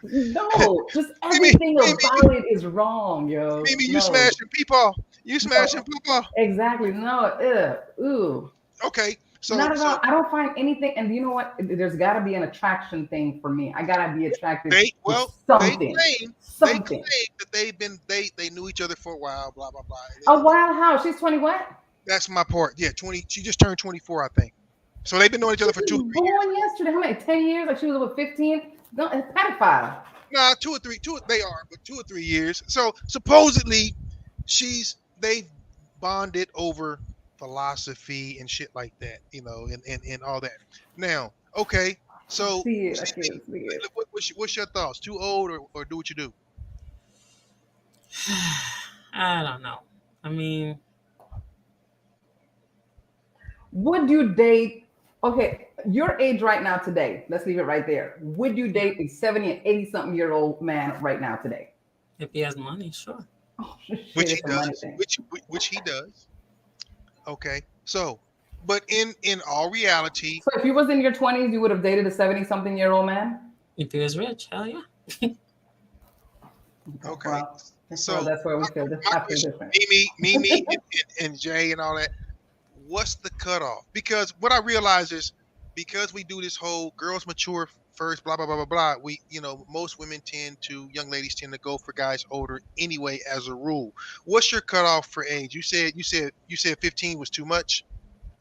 no, just everything about it is wrong, yo. Maybe you smashing people. You smashing people. Exactly. No. Ooh. Okay. So not at all. I don't find anything. And you know what? There's got to be an attraction thing for me. I gotta be attracted. They claim that they knew each other for a while. Blah blah blah. A while? How? She's 20. What? That's my part. Yeah, 20. She just turned 24, I think. So they've been knowing each other for 2 or 3 years. Born yesterday. How many? 10 years? Like she was over 15. No, it's pedophile. Nah, 2 or 3. They are, but 2 or 3 years. So supposedly, they've bonded over philosophy and shit like that, and all that. Now, okay, so what's your thoughts? Too old or do what you do? I don't know. I mean, would you date? Okay, your age right now today. Let's leave it right there. Would you date a 70 and 80-something-year-old man right now today? If he has money, sure. Oh, which he does. Which he does. Okay, so But in all reality, So if you was in your 20s, you would have dated a 70-something-year-old man? If he was rich, hell yeah. okay. Well, So that's where we feel this. my I feel question, different. Mimi, and Jay and all that. What's the cutoff? Because what I realize is because we do this whole girls mature first, blah blah blah blah blah. We, most women young ladies tend to go for guys older anyway, as a rule. What's your cutoff for age? You said 15 was too much.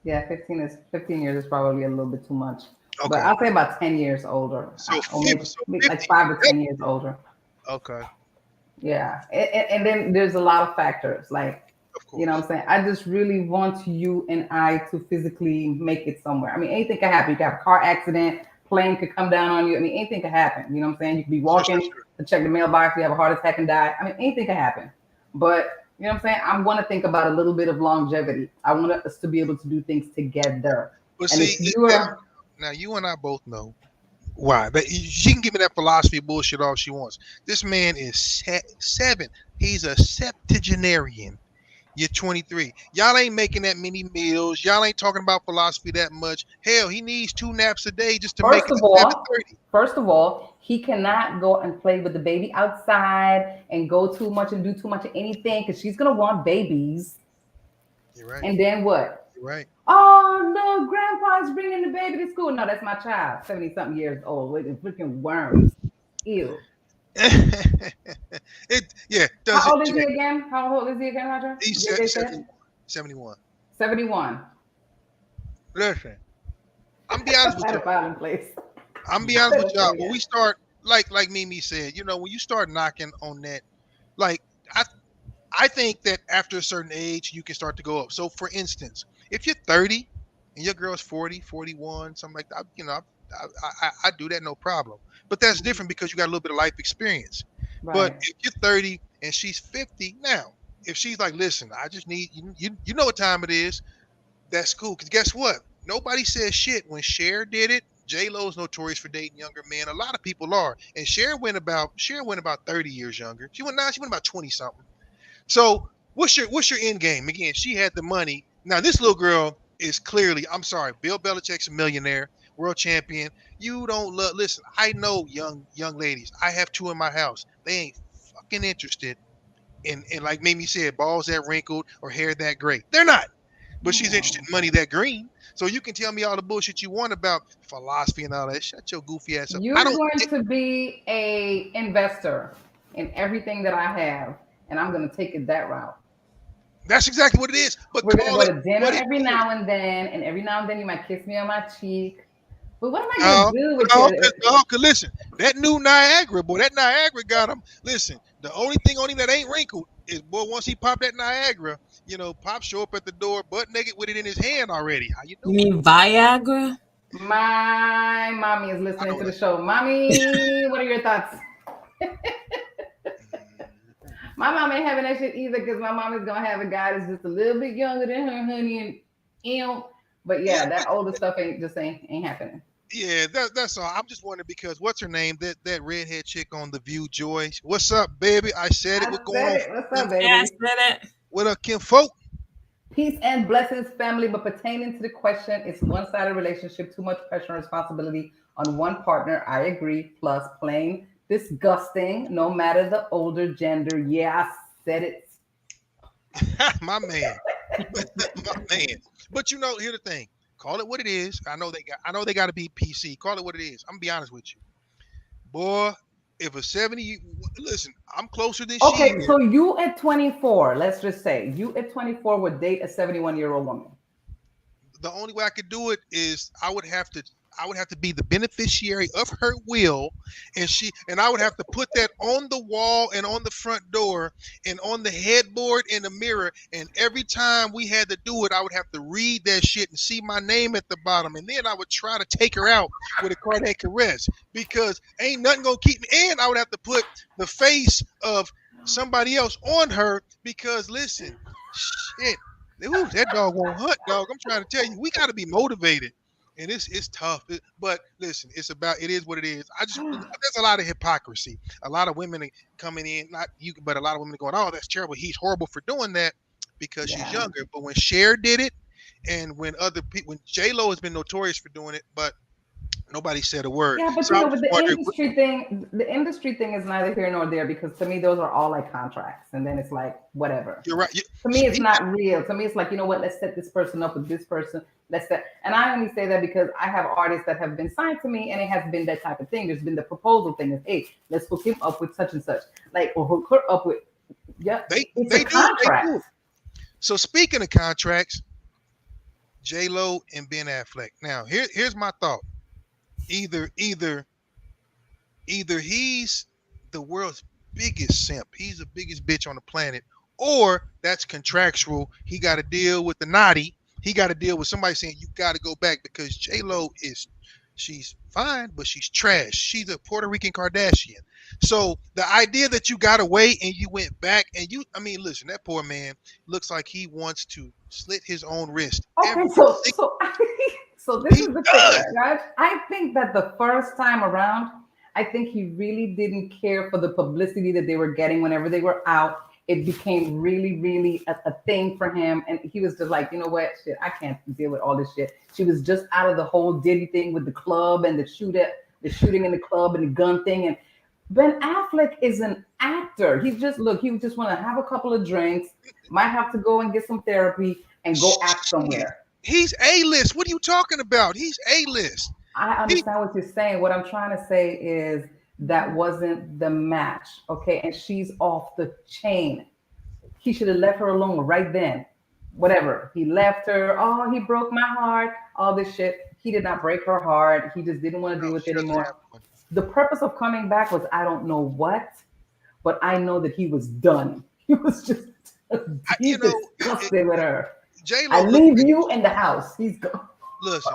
Yeah, 15 years is probably a little bit too much. Okay. But I'll say about 10 years older. So, or maybe 50. like 5 to 10 years older. Okay. Yeah. And then there's a lot of factors. Like, you know what I'm saying? I just really want you and I to physically make it somewhere. I mean, anything can happen. You can have a car accident, plane could come down on you. I mean, anything could happen. You know what I'm saying? You could be walking to check the mailbox, you have a heart attack and die. I mean, anything can happen. But you know what I'm saying? I want to think about a little bit of longevity. I want us to be able to do things together. But and see, now you and I both know why. But she can give me that philosophy bullshit all she wants. This man is 7. He's a septuagenarian. You're 23. Y'all ain't making that many meals. Y'all ain't talking about philosophy that much. Hell, he needs 2 naps a day just to make it to 7:30. First of all, he cannot go and play with the baby outside and go too much and do too much of anything because she's gonna want babies. You're right. And then what? You're right. Oh no, grandpa's bringing the baby to school. No, that's my child, 70-something years old with freaking worms. Ew. How old is he again? How old is he again, Roger? He's 71. 71. Listen, I'm be honest with you. I'm be honest with y'all. When we start, like Mimi said, when you start knocking on that, like I think that after a certain age, you can start to go up. So, for instance, if you're 30 and your girl's 40, 41, something like that, I do that no problem. But that's different because you got a little bit of life experience. Right. But if you're 30 and she's 50, now, if she's like, listen, I just need, you know what time it is, that's cool. Because guess what? Nobody says shit. When Cher did it, J-Lo's notorious for dating younger men. A lot of people are. And Cher went about 30 years younger. She went about 20 something. So what's your end game? Again, she had the money. Now this little girl is clearly, I'm sorry, Bill Belichick's a millionaire, world champion. You don't love, listen, I know young ladies. I have 2 in my house. They ain't fucking interested in like Mimi said, balls that wrinkled or hair that gray. They're not. But she's interested in money that green. So you can tell me all the bullshit you want about philosophy and all that. Shut your goofy ass up. You're going to be a investor in everything that I have, and I'm going to take it that route. That's exactly what it is. But we're going to go to dinner every now and then you might kiss me on my cheek. But what am I going to do with it? No, because listen, that new Niagara, boy, that Niagara got him. Listen, the only thing on him that ain't wrinkled is, boy, once he popped that Niagara, Pop show up at the door butt naked with it in his hand already. How you doing? You mean Viagra? My mommy is listening to the show. Mommy, what are your thoughts? My mom ain't having that shit either because my mom is going to have a guy that's just a little bit younger than her, honey, and but yeah, that older stuff ain't happening. Yeah, that's all. I'm just wondering because what's her name? That redhead chick on The View, Joy. What's up, baby? I said it. What's going on? What's up, baby? Yeah, I said it. What up, Kim folk? Peace and blessings, family. But pertaining to the question, it's one-sided relationship, too much pressure and responsibility on one partner. I agree. Plus, plain disgusting, no matter the older gender. Yeah, I said it. My man. My man. But here's the thing. Call it what it is. I know they got to be PC. Call it what it is. I'm gonna be honest with you. Boy, if a 70, listen, I'm closer than she is. Okay, so you at 24, let's just say, you at 24 would date a 71-year-old woman. The only way I could do it is I would have to be the beneficiary of her will, and I would have to put that on the wall and on the front door and on the headboard in the mirror. And every time we had to do it, I would have to read that shit and see my name at the bottom. And then I would try to take her out with a cardiac arrest because ain't nothing gonna keep me. And I would have to put the face of somebody else on her because listen, shit, ooh, that dog won't hunt, dog. I'm trying to tell you, we got to be motivated. And it's tough, but listen, it is what it is. There's a lot of hypocrisy. A lot of women coming in, not you, but a lot of women going, oh, that's terrible. He's horrible for doing that because she's younger. But when Cher did it, And when other people, when J-Lo has been notorious for doing it, but nobody said a word. Yeah, but So you I know, was with wondering, the industry thing is neither here nor there, because to me those are all like contracts, and then it's like whatever. you're right. To me, it's not real. To me, it's like, you know what? Let's set this person up with this person. Let's set. And I only say that because I have artists that have been signed to me, and it has been that type of thing. There's been the proposal thing of, hey, let's hook him up with such and such, like, or hook her up with. Yeah, it's a contract. They do. So speaking of contracts, J-Lo and Ben Affleck. Now, here's my thought. Either he's the world's biggest simp, he's the biggest bitch on the planet, or that's contractual. He got to deal with the naughty. He got to deal with somebody saying you got to go back because J-Lo she's fine, but she's trash. She's a Puerto Rican Kardashian. So the idea that you got away and you went back and listen, that poor man looks like he wants to slit his own wrist. Okay, so this is the thing, guys. I think that the first time around, I think he really didn't care for the publicity that they were getting whenever they were out. It became really, really a thing for him. And he was just like, you know what? Shit, I can't deal with all this shit. She was just out of the whole Diddy thing with the club and the shooting in the club and the gun thing. And Ben Affleck is an actor. He just want to have a couple of drinks, might have to go and get some therapy and go act somewhere. He's A-list. What are you talking about? He's A-list. I understand what you're saying. What I'm trying to say is that wasn't the match, okay? And she's off the chain. He should have left her alone right then. Whatever. He left her. Oh, he broke my heart. All this shit. He did not break her heart. He just didn't want to deal with it anymore. The purpose of coming back was I don't know what, but I know that he was done. He was just disgusted with her. J-Lo, I leave you in the house. He's gone. Listen,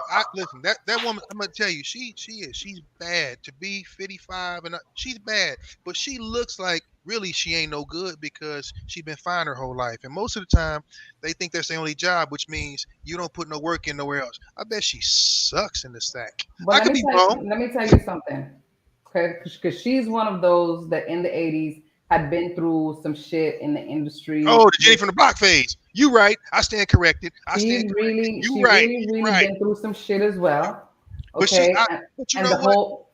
that woman, I'm gonna tell you, she's bad. To be 55 and she's bad, but she looks like really she ain't no good because she's been fine her whole life. And most of the time, they think that's the only job, which means you don't put no work in nowhere else. I bet she sucks in the sack. But I could be wrong. Let me tell you something, okay? Because she's one of those that in the 80s had been through some shit in the industry. Oh, the Jenny from the Block phase. You right. I stand corrected. She really been through some shit as well. Okay. But you know what?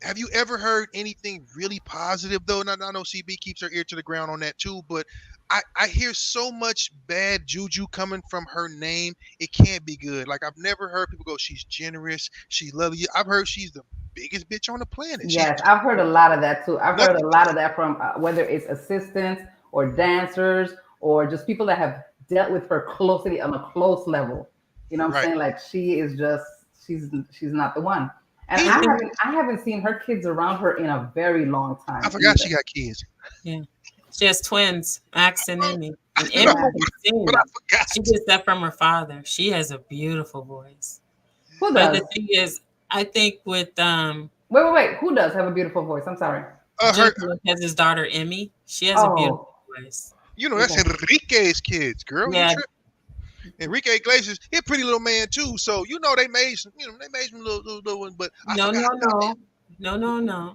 Have you ever heard anything really positive though? I know CB keeps her ear to the ground on that too, but I hear so much bad juju coming from her name. It can't be good. Like I've never heard people go, she's generous, she's lovely. I've heard she's the biggest bitch on the planet. Yes, I've heard a lot of that too. I've heard a lot of that from whether it's assistants or dancers or just people that have dealt with her closely on a close level. You know what I'm saying? Like she is just she's not the one. And I haven't seen her kids around her in a very long time. I forgot she got kids. Yeah. She has twins, Max and Emmy. And Emmy, she gets that from her father. She has a beautiful voice. Who does? But the thing is, I think with wait. Who does have a beautiful voice? I'm sorry. Jennifer has his daughter Emmy. She has a beautiful voice. You know, that's Enrique's kids, girl. Yeah. Enrique Iglesias, he's a pretty little man too. So you know they made some little one. But no.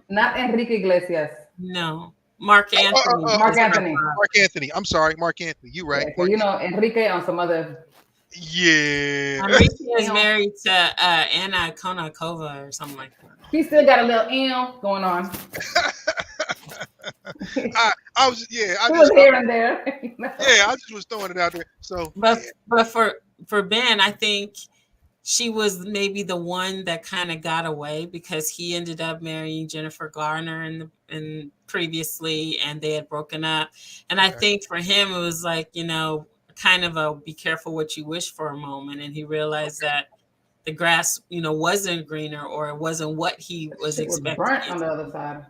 Not Enrique Iglesias. No. Mark Anthony. Mark Anthony. I'm sorry, Mark Anthony. You right. Yeah, so you know Enrique on some other. Yeah. Enrique is married to Anna Kournikova or something like that. He still got a little M going on. I was here and there. I just was throwing it out there. So, but for Ben, I think she was maybe the one that kind of got away because he ended up marrying Jennifer Garner and previously, and they had broken up. And I think for him, it was like, you know, kind of a be careful what you wish for a moment. And he realized that the grass, you know, wasn't greener or it wasn't what he was expecting. Burnt on the other side.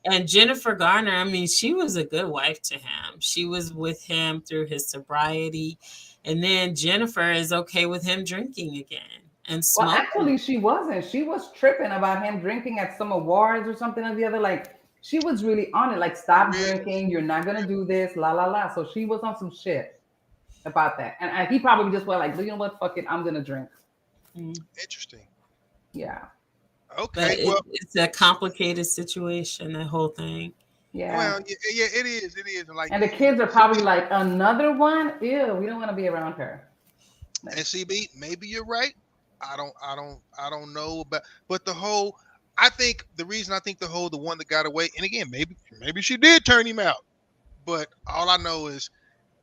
And Jennifer Garner, I mean, she was a good wife to him. She was with him through his sobriety. And then Jennifer is okay with him drinking again and smoking. Well, actually, she wasn't. She was tripping about him drinking at some awards or something or the other. Like, she was really on it. Like, stop drinking. You're not going to do this. La, la, la. So she was on some shit about that. And he probably just went like, you know what? Fuck it. I'm going to drink. Interesting. Yeah. Okay. But it's a complicated situation, that whole thing. Yeah. Well, yeah, it is. Like, and the kids are probably like, another one? Ew, we don't want to be around her. And CB, maybe you're right. I don't know, but the whole. I think the reason I think the one that got away, and again, maybe she did turn him out, but all I know is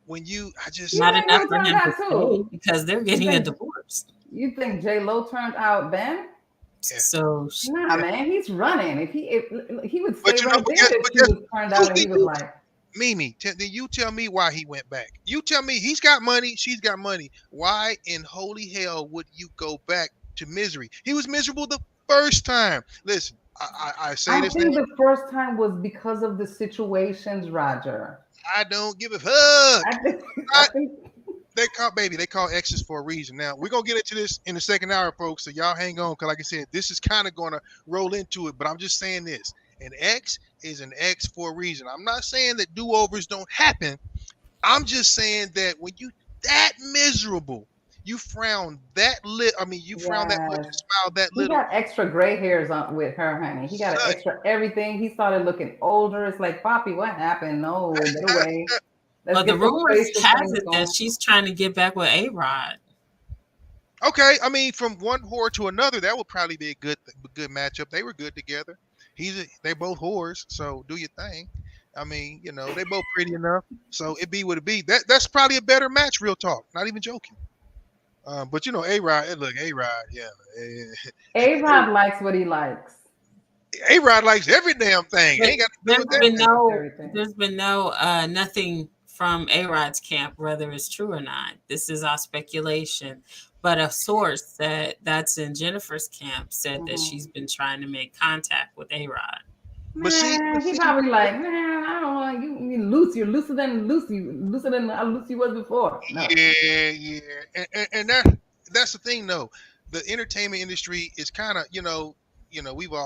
when I just not enough for turned him to out too. stay because they're getting a divorce. You think J-Lo turned out Ben? Yeah. So nah, man, he's running. If he would stay But right there if he was turned out and he was like. Mimi, then you tell me why he went back. You tell me he's got money, she's got money. Why in holy hell would you go back to misery? He was miserable the first time. Listen, I say this. I think the first time was because of the situations, Roger. I don't give a fuck. I think they call exes for a reason. Now we're gonna get into this in the second hour, folks. So y'all hang on, because like I said, this is kind of gonna roll into it. But I'm just saying this: an ex is an ex for a reason. I'm not saying that do-overs don't happen. I'm just saying that when you that miserable, you frown that lit. I mean, you frown that much and smile that little. He got extra gray hairs on with her, honey. He got extra everything. He started looking older. It's like, Poppy, what happened? No, get away. Well, the rumors has it that she's trying to get back with A-Rod. Okay, I mean, from one whore to another, that would probably be a good matchup. They were good together. They both whores, so do your thing. I mean, you know, they both pretty enough, so it be what it be. That's probably a better match. Real talk, not even joking. But you know, A-Rod, look, A-Rod, yeah. A-Rod likes what he likes. A-Rod likes every damn thing. Ain't got to do with there's been no nothing from A-Rod's camp, whether it's true or not. This is our speculation. But a source that's in Jennifer's camp said that she's been trying to make contact with A-Rod. But he probably like, man, I don't want you loose. You're looser than how Lucy was before. No. Yeah, and that's the thing though. The entertainment industry is kind of, we were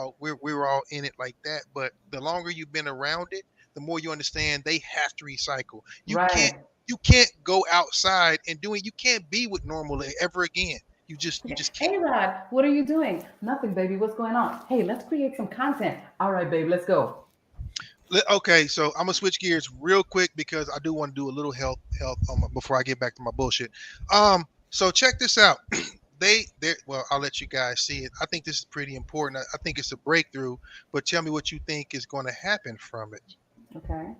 all in it like that. But the longer you've been around it, the more you understand they have to recycle. You can't go outside and do it. You can't be with normal ever again. You just can't. Hey, Rod, what are you doing? Nothing, baby. What's going on? Hey, let's create some content. All right, babe, let's go. Okay, so I'm gonna switch gears real quick because I do want to do a little health before I get back to my bullshit. So check this out. Well, I'll let you guys see it. I think this is pretty important. I think it's a breakthrough, but tell me what you think is going to happen from it. Okay.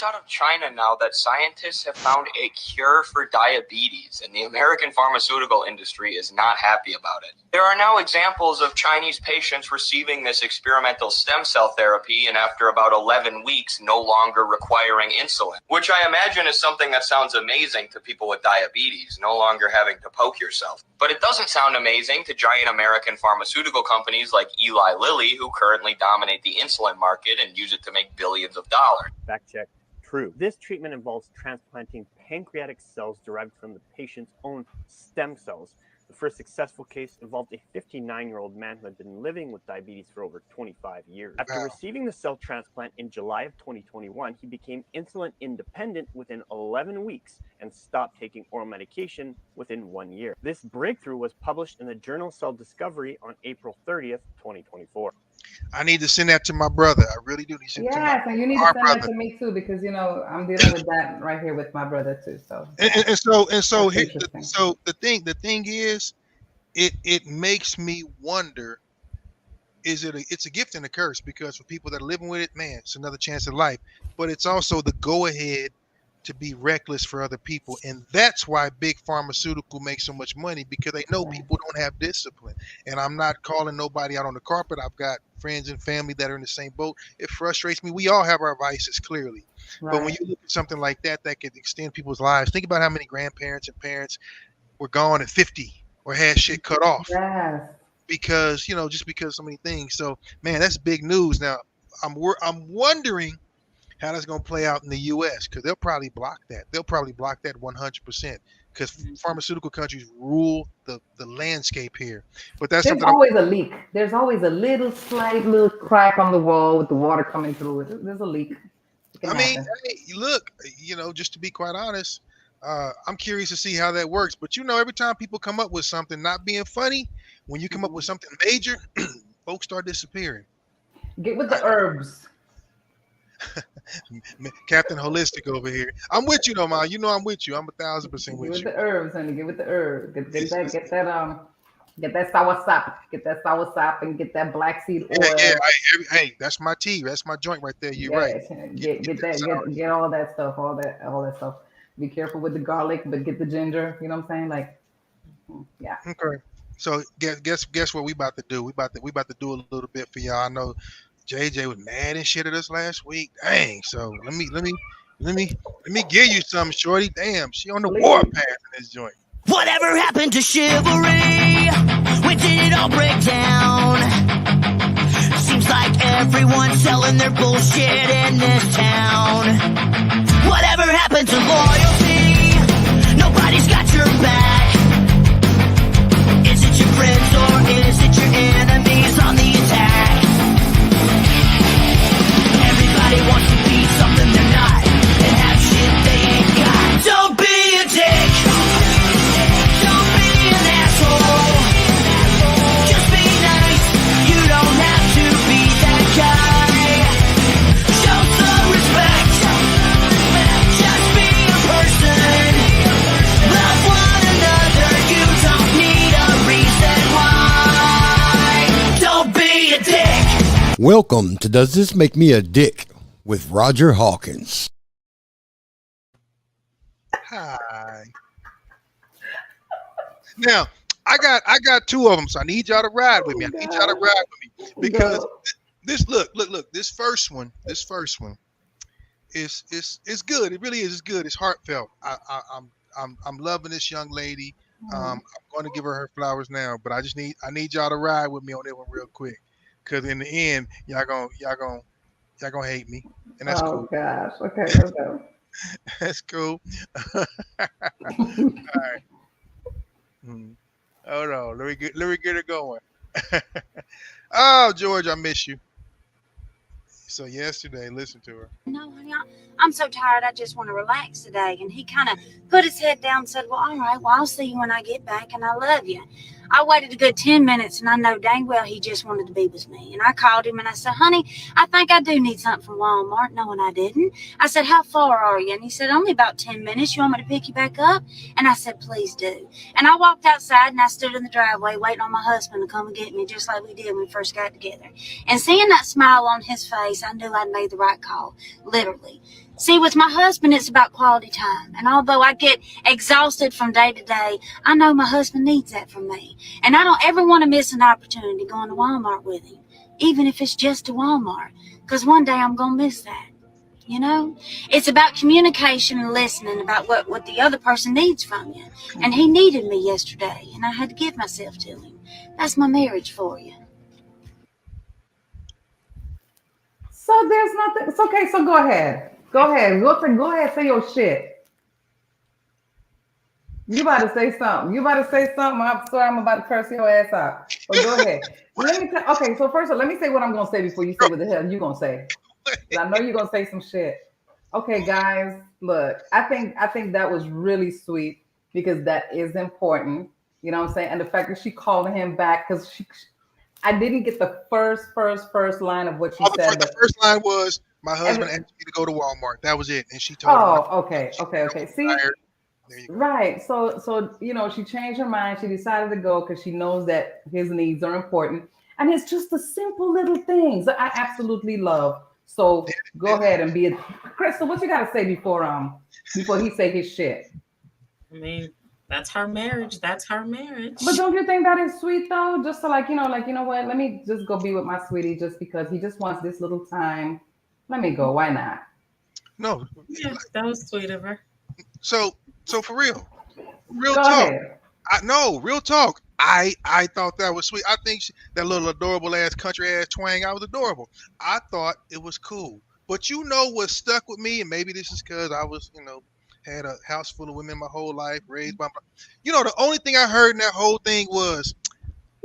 Out of China now that scientists have found a cure for diabetes, and the American pharmaceutical industry is not happy about it. There are now examples of Chinese patients receiving this experimental stem cell therapy and after about 11 weeks no longer requiring insulin, which I imagine is something that sounds amazing to people with diabetes, no longer having to poke yourself. But it doesn't sound amazing to giant American pharmaceutical companies like Eli Lilly, who currently dominate the insulin market and use it to make billions of dollars. Fact check. True. This treatment involves transplanting pancreatic cells derived from the patient's own stem cells. The first successful case involved a 59-year-old man who had been living with diabetes for over 25 years. After receiving the cell transplant in July of 2021, he became insulin independent within 11 weeks and stopped taking oral medication within 1 year. This breakthrough was published in the journal Cell Discovery on April 30th, 2024. I need to send that to my brother. I really do need to send it to my and you need to send that to me too, because I'm dealing with that right here with my brother too. So so the thing is, it makes me wonder: it's a gift and a curse, because for people that are living with it, man, it's another chance at life. But it's also the go ahead to be reckless for other people, and that's why big pharmaceutical makes so much money, because they know people don't have discipline. And I'm not calling nobody out on the carpet. I've got friends and family that are in the same boat. It frustrates me. We all have our vices, clearly. Right. But when you look at something like that could extend people's lives, think about how many grandparents and parents were gone at 50 or had shit cut off. Yes. Because just because so many things. So man, that's big news. Now I'm wondering how that's going to play out in the U.S., because they'll probably block that. They'll probably block that 100%, because pharmaceutical countries rule the landscape here. But there's always a leak. There's always a slight little crack on the wall with the water coming through it. There's a leak. I mean, look, just to be quite honest, I'm curious to see how that works. But every time people come up with something not being funny, when you come up with something major, folks start disappearing. Get with the herbs. Captain Holistic over here. I'm with you though, man. You know I'm with you. I'm 1,000% Give with it you. the herbs, honey. Give it the herbs. Get that soursop. Get that soursop and get that black seed Yeah, yeah. oil. Hey, that's my tea. That's my joint right there. You're right. Yeah, get all that stuff, all that stuff. Be careful with the garlic, but get the ginger. You know what I'm saying? Like, yeah. Okay. So guess what we about to do? We about to do a little bit for y'all. I know JJ was mad and shit at us last week. Dang. So let me give you something, shorty. Damn, she on the warpath in this joint. Whatever happened to chivalry? When did it all break down? Seems like everyone's selling their bullshit in this town. Whatever happened to loyalty? Nobody's got your back. Is it your friends or is it your enemies on the attack? Everybody wants to be something they're not and have shit they ain't got. Don't be a dick. Don't be an asshole. Just be nice. You don't have to be that guy. Show some respect. Just be a person. Love one another. You don't need a reason why. Don't be a dick. Welcome to Does This Make Me a Dick with Roger Hawkins. Hi. Now, I got two of them, so I need y'all to ride with me. I need y'all to ride with me because this look, this first one is good. It really is. It's good. It's heartfelt. I'm loving this young lady. I'm going to give her flowers now, but I need y'all to ride with me on that one real quick, because in the end, y'all gonna hate me, and that's cool. Oh gosh. Okay, let's go. That's cool. All right. Hold on. Let me get it going. Oh, George, I miss you. So yesterday, listen to her. No, honey, I'm so tired. I just want to relax today. And he kind of put his head down and said, well, all right, well, I'll see you when I get back, and I love you. I waited a good 10 minutes, and I know dang well he just wanted to be with me. And I called him, and I said, honey, I think I do need something from Walmart. No, and I didn't. I said, how far are you? And he said, only about 10 minutes. You want me to pick you back up? And I said, please do. And I walked outside, and I stood in the driveway waiting on my husband to come and get me, just like we did when we first got together. And seeing that smile on his face, I knew I'd made the right call, literally. See, with my husband, it's about quality time. And although I get exhausted from day to day, I know my husband needs that from me. And I don't ever want to miss an opportunity going to Walmart with him, even if it's just to Walmart, because one day I'm going to miss that. You know, it's about communication and listening about what the other person needs from you. And he needed me yesterday, and I had to give myself to him. That's my marriage for you. So there's nothing. It's okay. So go ahead. Go ahead. Say your shit. You about to say something. I'm sorry. I'm about to curse your ass out. But go ahead. Okay. So first of all, let me say what I'm gonna say before you say what the hell you're gonna say. I know you're gonna say some shit. Okay, guys. Look, I think that was really sweet because that is important. You know what I'm saying? And the fact that she called him back because I didn't get the first line of what she said. The first line was, my husband asked me to go to Walmart. That was it. And she told him. Okay. See, right. So, you know, she changed her mind. She decided to go because she knows that his needs are important. And it's just the simple little things that I absolutely love. So go ahead and be a Crystal. What you got to say before he say his shit? I mean, that's her marriage. But don't you think that is sweet though? Just to you know what? Let me just go be with my sweetie just because he just wants this little time. Let me go. Why not? No. Yeah, that was sweet of her. So for real go talk. Ahead. Real talk. I thought that was sweet. I think that little adorable ass country ass twang, I was adorable. I thought it was cool. But you know what stuck with me, and maybe this is because I was, had a house full of women my whole life, raised by the only thing I heard in that whole thing was,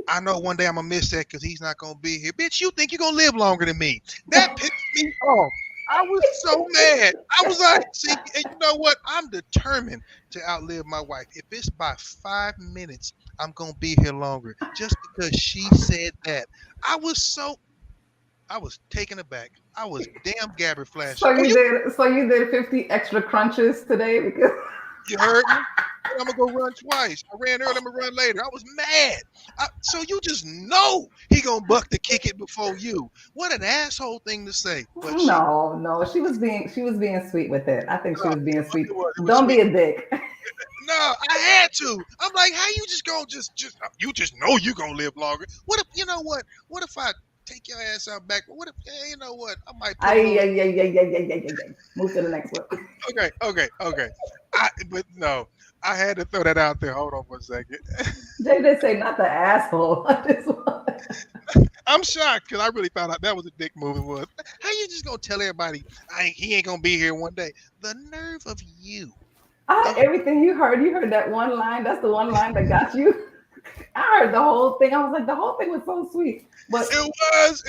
I know one day I'm gonna miss that because he's not gonna be here. Bitch, you think you're gonna live longer than me? That pissed me off. I was so mad. I was like, see, and you know what? I'm determined to outlive my wife. If it's by 5 minutes, I'm gonna be here longer. Just because she said that. I was taken aback. I was damn gabber flashing. So you did 50 extra crunches today because You heard me? I'm gonna go run twice. I ran early. I'm gonna run later. I was mad. So you just know he gonna buck to kick it before you. What an asshole thing to say. But no, she was being sweet with it. I think she was being sweet. it was Don't sweet. be a dick. No, I had to. I'm like, how you just gonna you just know you gonna live longer? What if you know what? What if I take your ass out back? What if you know what? I might put Move to the next one. Okay. But no, I had to throw that out there. Hold on for a second. Jay did say not the asshole. I'm shocked because I really thought that was a dick move. It was. How you just gonna tell everybody he ain't gonna be here one day? The nerve of you. Everything you heard that one line. That's the one line that got you. I heard the whole thing. I was like, the whole thing was so sweet. But it was.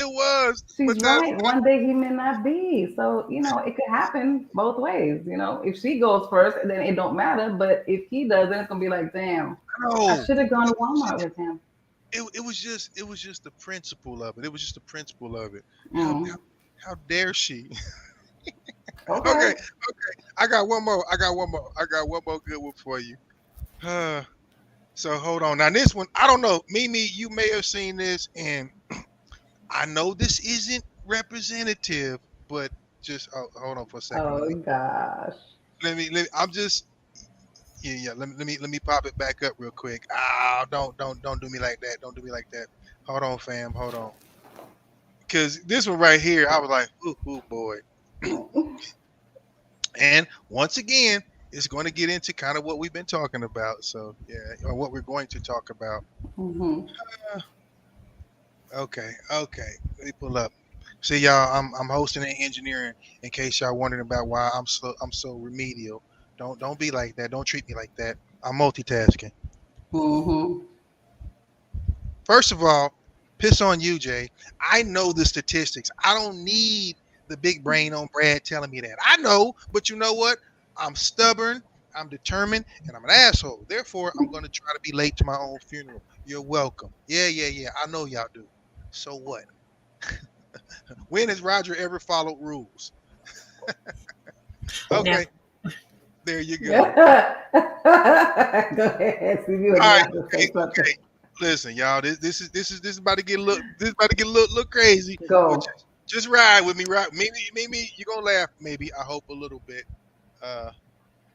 She's right. One day he may not be. So, it could happen both ways. If she goes first, then it don't matter. But if he does, then it's gonna be like, damn, I should have gone to Walmart with him. It was just the principle of it. It was just the principle of it. How dare she? Okay. I got one more good one for you. So hold on. Now this one, I don't know. Mimi, you may have seen this, and I know this isn't representative, but just hold on for a second. Oh gosh. Let me. I'm just. Yeah. Let me pop it back up real quick. Don't do me like that. Don't do me like that. Hold on, fam. Hold on. Because this one right here, I was like, ooh boy. And once again, it's going to get into kind of what we've been talking about. So yeah, or what we're going to talk about. Mm-hmm. Okay. Let me pull up. See, y'all, I'm hosting and engineering. In case y'all wondering about why I'm so remedial. Don't be like that. Don't treat me like that. I'm multitasking. Mm-hmm. First of all, piss on you, Jay. I know the statistics. I don't need the big brain on Brad telling me that. I know, but you know what? I'm stubborn, I'm determined, and I'm an asshole. Therefore, I'm going to try to be late to my own funeral. You're welcome. Yeah. I know y'all do. So what? When has Roger ever followed rules? Okay. There you go. Go ahead. All right. Okay. Listen, y'all. This is about to get a little crazy. Go. Just ride with me, right? Maybe you're gonna laugh. Maybe I hope a little bit. Hold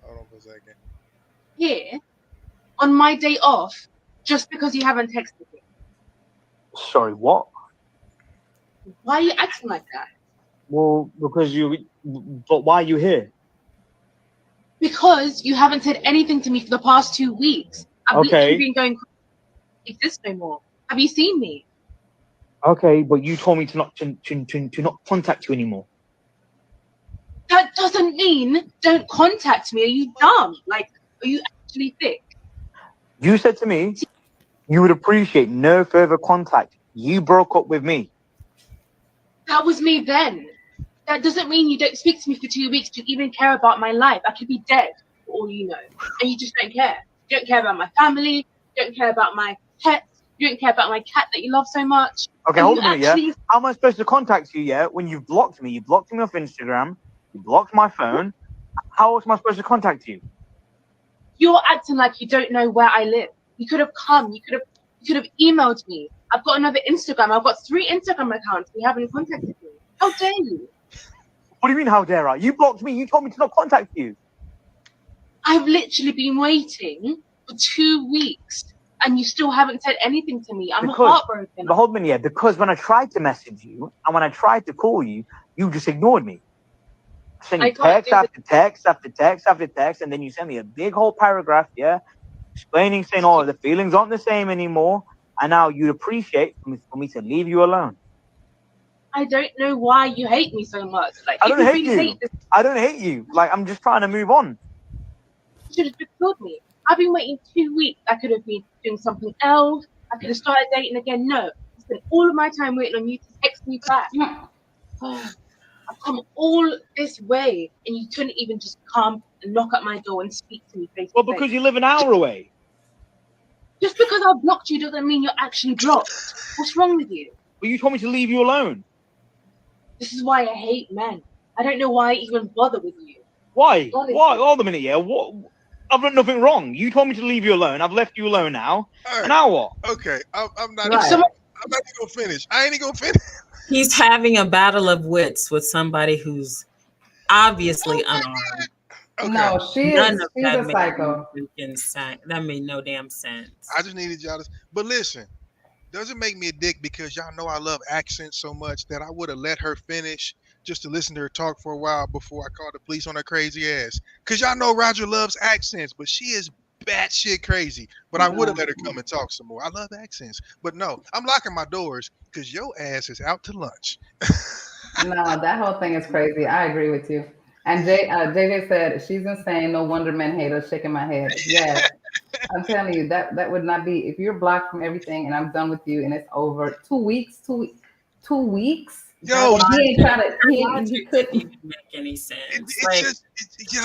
on for a second. Here, on my day off, just because you haven't texted me. Sorry, what? Why are you acting like that? Well, because but why are you here? Because you haven't said anything to me for the past 2 weeks. I've literally been going exist no more. Have you seen me? Okay, but you told me to not contact you anymore. That doesn't mean don't contact me. Are you dumb? Like, are you actually thick? You said to me you would appreciate no further contact. You broke up with me. That was me then. That doesn't mean you don't speak to me for 2 weeks to even care about my life. I could be dead for all you know. And you just don't care. You don't care about my family. You don't care about my pets. You don't care about my cat that you love so much. Okay, hold on a minute, yeah? How am I supposed to contact you, yeah? When you've blocked me. You blocked me off Instagram. You blocked my phone. How else am I supposed to contact you? You're acting like you don't know where I live. You could have come. You could have emailed me. I've got another Instagram. I've got 3 Instagram accounts. You haven't contacted me. How dare you? What do you mean, how dare I? You blocked me. You told me to not contact you. I've literally been waiting for 2 weeks. And you still haven't said anything to me. I'm heartbroken. But hold on, yeah, because when I tried to message you and when I tried to call you, you just ignored me. I sent you text after text after text after text, and then you sent me a big whole paragraph, yeah, explaining, saying, oh, the feelings aren't the same anymore, and now you'd appreciate for me to leave you alone. I don't know why you hate me so much. Like, I don't hate you. I don't hate you. Like, I'm just trying to move on. You should have just told me. I've been waiting 2 weeks. I could have been doing something else. I could have started dating again. No. I spent all of my time waiting on you to text me back. I've come all this way, and you couldn't even just come and knock at my door and speak to me face to face. Well, because you live an hour away. Just because I blocked you doesn't mean you're actually blocked. What's wrong with you? Well, you told me to leave you alone. This is why I hate men. I don't know why I even bother with you. Why? Honestly. Why? Hold a minute, yeah. What? I've done nothing wrong. You told me to leave you alone. I've left you alone now. And now what? Okay, I'm not. Right. I'm not even gonna finish. I ain't even gonna finish. He's having a battle of wits with somebody who's obviously unarmed. Okay. No, she's None of a that made psycho. no freaking sense. That made no damn sense. I just needed y'all to. But listen, doesn't make me a dick because y'all know I love accents so much that I would have let her finish just to listen to her talk for a while before I called the police on her crazy ass. Cause y'all know Roger loves accents, but she is batshit crazy. But I would have let her come and talk some more. I love accents, but no, I'm locking my doors because your ass is out to lunch. No, that whole thing is crazy. I agree with you. And JJ said she's insane. No wonder men hate us. Shaking my head. Yes, I'm telling you that would not be if you're blocked from everything and I'm done with you and it's over. 2 weeks. 2 weeks. Yo, he ain't trying to. He Logic couldn't didn't even make any sense. It's Like, just,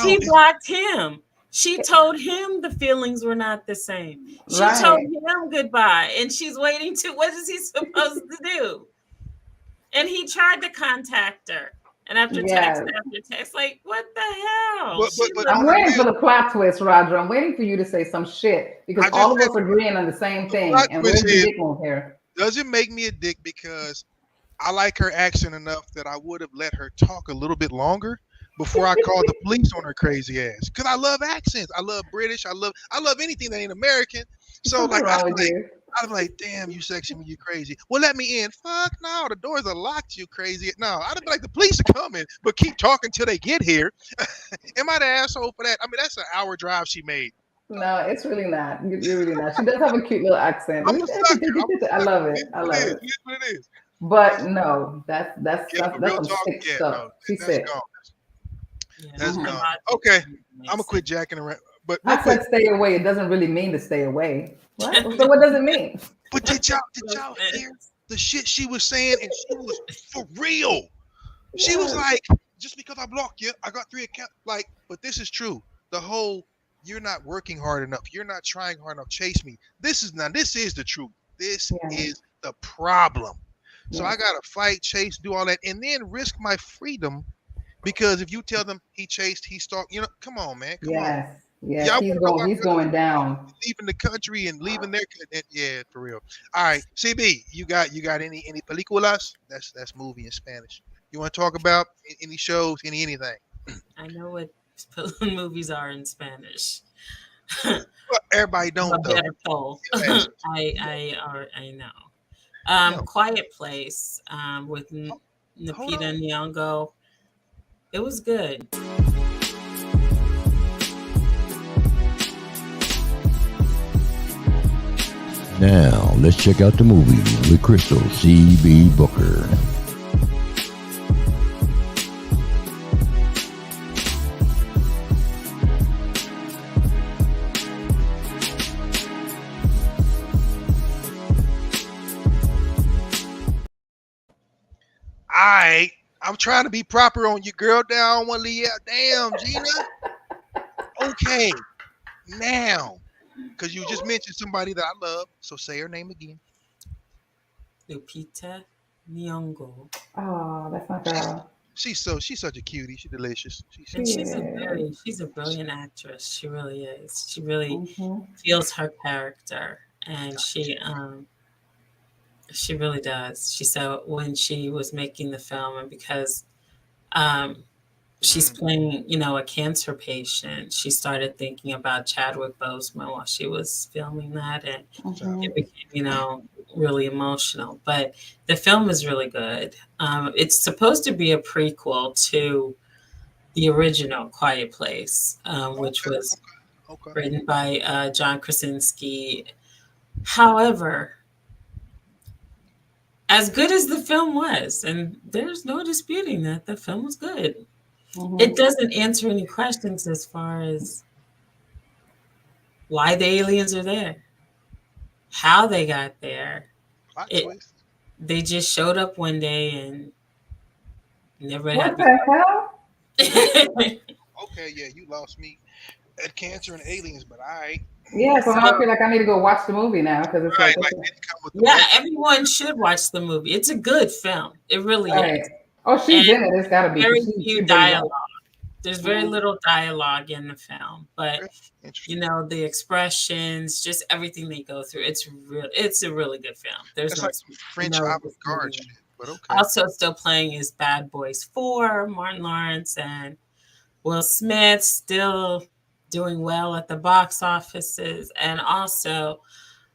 she blocked him. She told him the feelings were not the same. She Right. told him goodbye, and she's waiting to. What is he supposed to do? And he tried to contact her, and after Yes. text, like, what the hell? I'm waiting for the plot twist, Roger. I'm waiting for you to say some shit because all of us are agreeing on the same thing. plot And twist where's the is- dick move here? Does it make me a dick because I like her accent enough that I would have let her talk a little bit longer before I called the police on her crazy ass? Because I love accents. I love British. I love anything that ain't American. So Something like, wrong with you. I'm like, damn, you sexy when you crazy. Well, let me in. Fuck no, the doors are locked. You crazy. No, I'd be like, the police are coming, but keep talking till they get here. Am I the asshole for that? I mean, that's an hour drive she made. No, it's really not. You're really not. She does have a cute little accent. I'm a sucker. I love it. I love it. It is what it is. But no, that's Yeah, but real some talk, sick yeah, stuff. no, She's that's sick. gone. Yeah, That's Mhm. gone. Okay, I'm gonna quit jacking around. But real I quick, said stay away. It doesn't really mean to stay away. Right? So what does it mean? but did y'all hear the shit she was saying? And she was for real. She was like, just because I blocked you, I got 3 accounts. Like, but this is true. The whole you're not working hard enough, you're not trying hard enough, chase me. This is the truth. This is the problem. So I gotta fight, chase, do all that, and then risk my freedom because if you tell them he chased, he stalked, come on, man, come on. Yes. Yes. Y'all He's wanna know going. my He's going down. leaving the country and leaving their yeah, for real. All right, CB, you got any películas? That's movie in Spanish. You want to talk about any shows, anything? I know what movies are in Spanish. Well, everybody don't though. Better Call. I know. Quiet Place with Lupita Nyong'o. It was good. Now, let's check out the movies with Crystal C.B. Booker. I'm trying to be proper on you, girl. Down one Leah. Damn, Gina. Okay, now, because you just mentioned somebody that I love, so say her name again. Lupita Nyong'o. Oh, that's my girl. She's such a cutie. She's delicious. She's a brilliant actress. She really is. She really feels her character, and she really does. She said when she was making the film, and because she's playing, a cancer patient, she started thinking about Chadwick Boseman while she was filming that, and it became, really emotional. But the film is really good. It's supposed to be a prequel to the original Quiet Place, which was written by John Krasinski. However, as good as the film was, and there's no disputing that the film was good, it doesn't answer any questions as far as why the aliens are there, how they got there. They just showed up one day and never What the hell? Okay, yeah, you lost me at cancer and aliens, but Yeah, so now I feel like I need to go watch the movie now because it's everyone should watch the movie. It's a good film. It really is. Oh, she's And in it. It's got to be. very She few brings dialogue. out. There's very little dialogue in the film, but the expressions, just everything they go through, it's a really good film. There's It's no like French avant-garde shit, but okay. Also still playing is Bad Boys 4, Martin Lawrence and Will Smith still doing well at the box offices. And also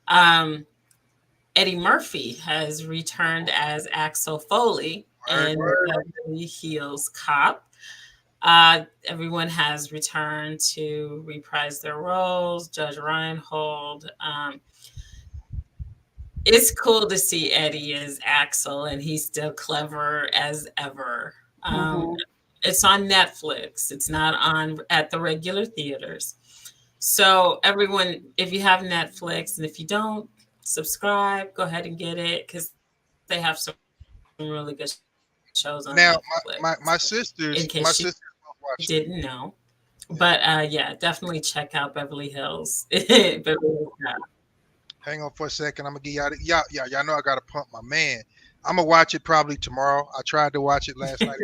Eddie Murphy has returned as Axel Foley in Beverly Hills Cop. Everyone has returned to reprise their roles. Judge Reinhold. It's cool to see Eddie as Axel, and he's still clever as ever. It's on Netflix. It's not on at the regular theaters. So everyone, if you have Netflix, and if you don't subscribe, go ahead and get it because they have some really good shows on now, Netflix. my sisters, in case you didn't know. But yeah, definitely check out Beverly Hills. Beverly Hills Cop. Hang on for a second. I'm gonna give y'all know I gotta pump my man. I'm gonna watch it probably tomorrow. I tried to watch it last night.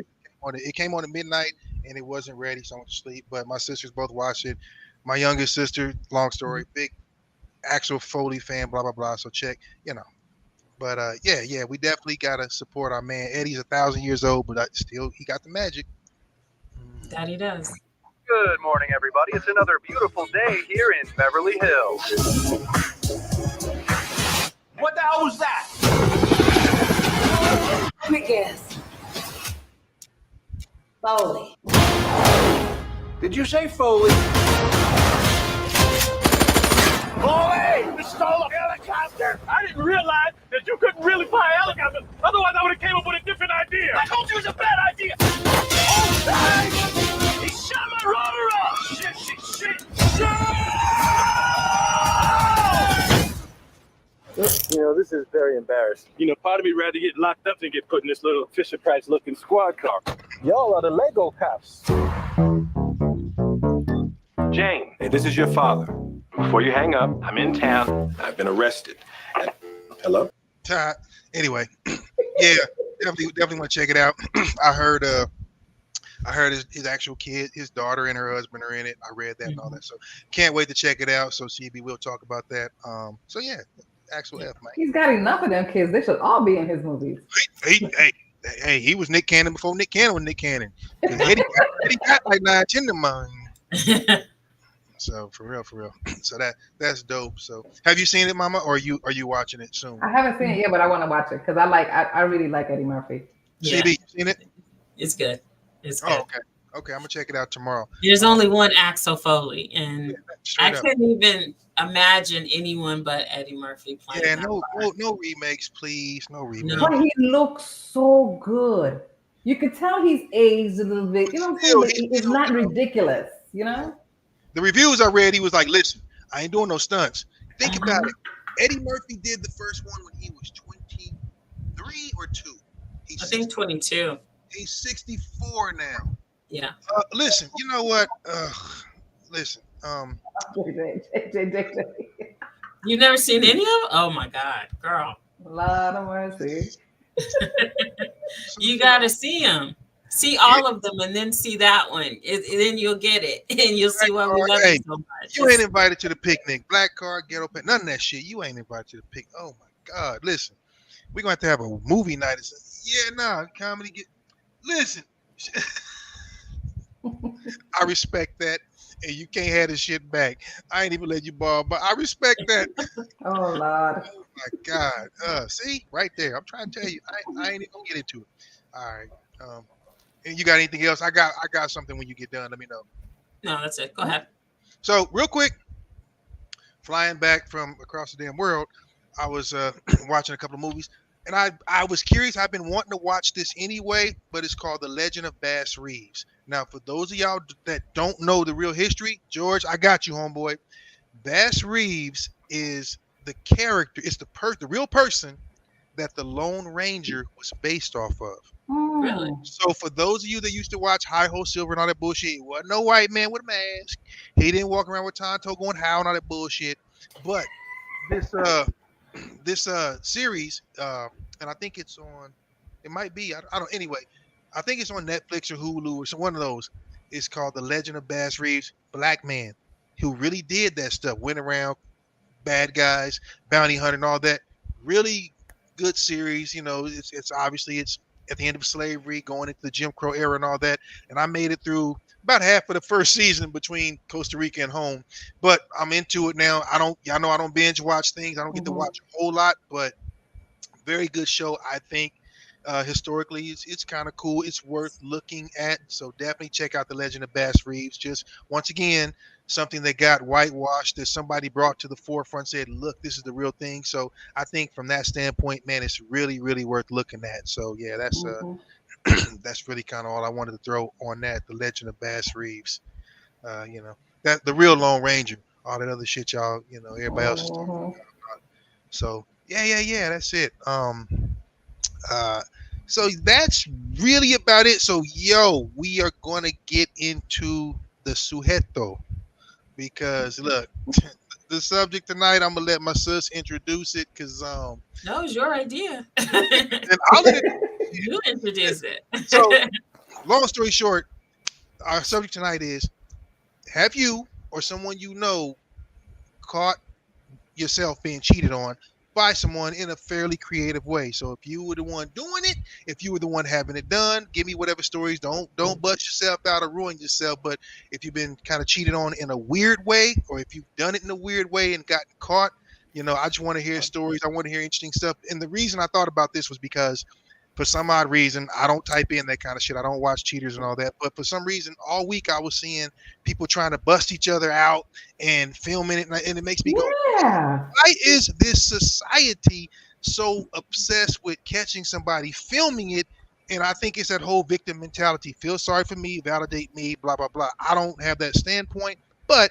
It came on at midnight and it wasn't ready, so I went to sleep. But my sisters both watched it. My youngest sister, long story, big Axel Foley fan, blah blah blah. So check, But yeah, we definitely gotta support our man. Eddie's 1,000 years old, but still he got the magic. That he does. Good morning, everybody. It's another beautiful day here in Beverly Hills. What the hell was that? Quick guess. Foley. Did you say Foley? Foley! We stole a helicopter! I didn't realize that you couldn't really fly a helicopter. Otherwise, I would have came up with a different idea. I told you it was a bad idea. Oh, hey! He shot my rotor off! Shit! This is very embarrassing. Part of me rather get locked up than get put in this little Fisher-Price looking squad car. Y'all are the Lego cops. Jane, hey, this is your father. Before you hang up, I'm in town. I've been arrested. Hello? Anyway, yeah, definitely want to check it out. I heard his actual kid, his daughter and her husband are in it. I read that and all that. So can't wait to check it out. So CB, we'll talk about that. So yeah, Axel F, man. He's got enough of them kids. They should all be in his movies. Hey, he was Nick Cannon before Nick Cannon was Nick Cannon. Eddie got like 9-10 of them. So for real. So that's dope. So have you seen it, Mama, or are you watching it soon? I haven't seen it yet, but I want to watch it because I really like Eddie Murphy. Yeah. CB, you seen it? It's good. It's good. Oh, okay. I'm gonna check it out tomorrow. There's only one Axel Foley, and I up. couldn't even imagine anyone but Eddie Murphy playing. Yeah, that no remakes, please. No remakes. But he looks so good. You could tell he's aged a little bit. You know what I'm saying? But it's not ridiculous. The reviews I read, he was like, "Listen, I ain't doing no stunts." Think about it. Eddie Murphy did the first one when he was 23 or 2. I think 22. He's 64 now. Yeah. Listen, you know what? Listen. You've never seen any of them? Oh my God, girl. Lord of mercy. You got to see them. See all of them and then see that one. Then you'll get it. And you'll see why we love it so much. You ain't invited to the picnic. Black card, ghetto pet, none of that shit. You ain't invited to the picnic. Oh my God. Listen, we're going to have a movie night. Comedy get. Listen. I respect that. And you can't have this shit back. I ain't even let you borrow, but I respect that. Oh, Lord. Oh, my God. See? Right there. I'm trying to tell you. I ain't even going to get into it. All right. And you got anything else? I got something when you get done. Let me know. No, that's it. Go ahead. So real quick, flying back from across the damn world, I was watching a couple of movies, and I was curious. I've been wanting to watch this anyway, but it's called The Legend of Bass Reeves. Now, for those of y'all that don't know the real history, George, I got you, homeboy. Bass Reeves is the character. It's the real person that the Lone Ranger was based off of. Really? So for those of you that used to watch High Ho Silver and all that bullshit, he wasn't no white man with a mask. He didn't walk around with Tonto going how and all that bullshit. But this series, and I think it's on. It might be. I don't. Anyway, I think it's on Netflix or Hulu or some one of those. It's called The Legend of Bass Reeves. Black man who really did that stuff. Went around bad guys, bounty hunter, and all that. Really good series. You know, it's obviously it's at the end of slavery, going into the Jim Crow era and all that. And I made it through about half of the first season between Costa Rica and home. But I'm into it now. Y'all know I don't binge watch things. I don't get to watch a whole lot, but very good show. I think historically it's kind of cool. It's worth looking at. So definitely check out The Legend of Bass Reeves. Just once again, something that got whitewashed that somebody brought to the forefront, said, look, this is the real thing. So I think from that standpoint, man, it's really, really worth looking at. So yeah, that's that's really kind of all I wanted to throw on that. The Legend of Bass Reeves. You know, that the real Lone Ranger, all that other shit y'all, you know, everybody else is talking about. So yeah, that's it. So that's really about it. So we are gonna get into the sujeto because look, the subject tonight, I'm gonna let my sis introduce it because that was your idea. and I'll let you introduce it. So long story short, our subject tonight is: have you or someone you know caught yourself being cheated on by someone in a fairly creative way? So if you were the one doing it, if you were the one having it done, give me whatever stories. Don't bust yourself out or ruin yourself. But if you've been kind of cheated on in a weird way, or if you've done it in a weird way and gotten caught, you know, I just want to hear stories. I want to hear interesting stuff. And the reason I thought about this was because for some odd reason, I don't type in that kind of shit. I don't watch cheaters and all that. But for some reason, all week I was seeing people trying to bust each other out and filming it. And it makes me go, why is this society so obsessed with catching somebody, filming it? And I think it's that whole victim mentality. Feel sorry for me, validate me, blah, blah, blah. I don't have that standpoint. But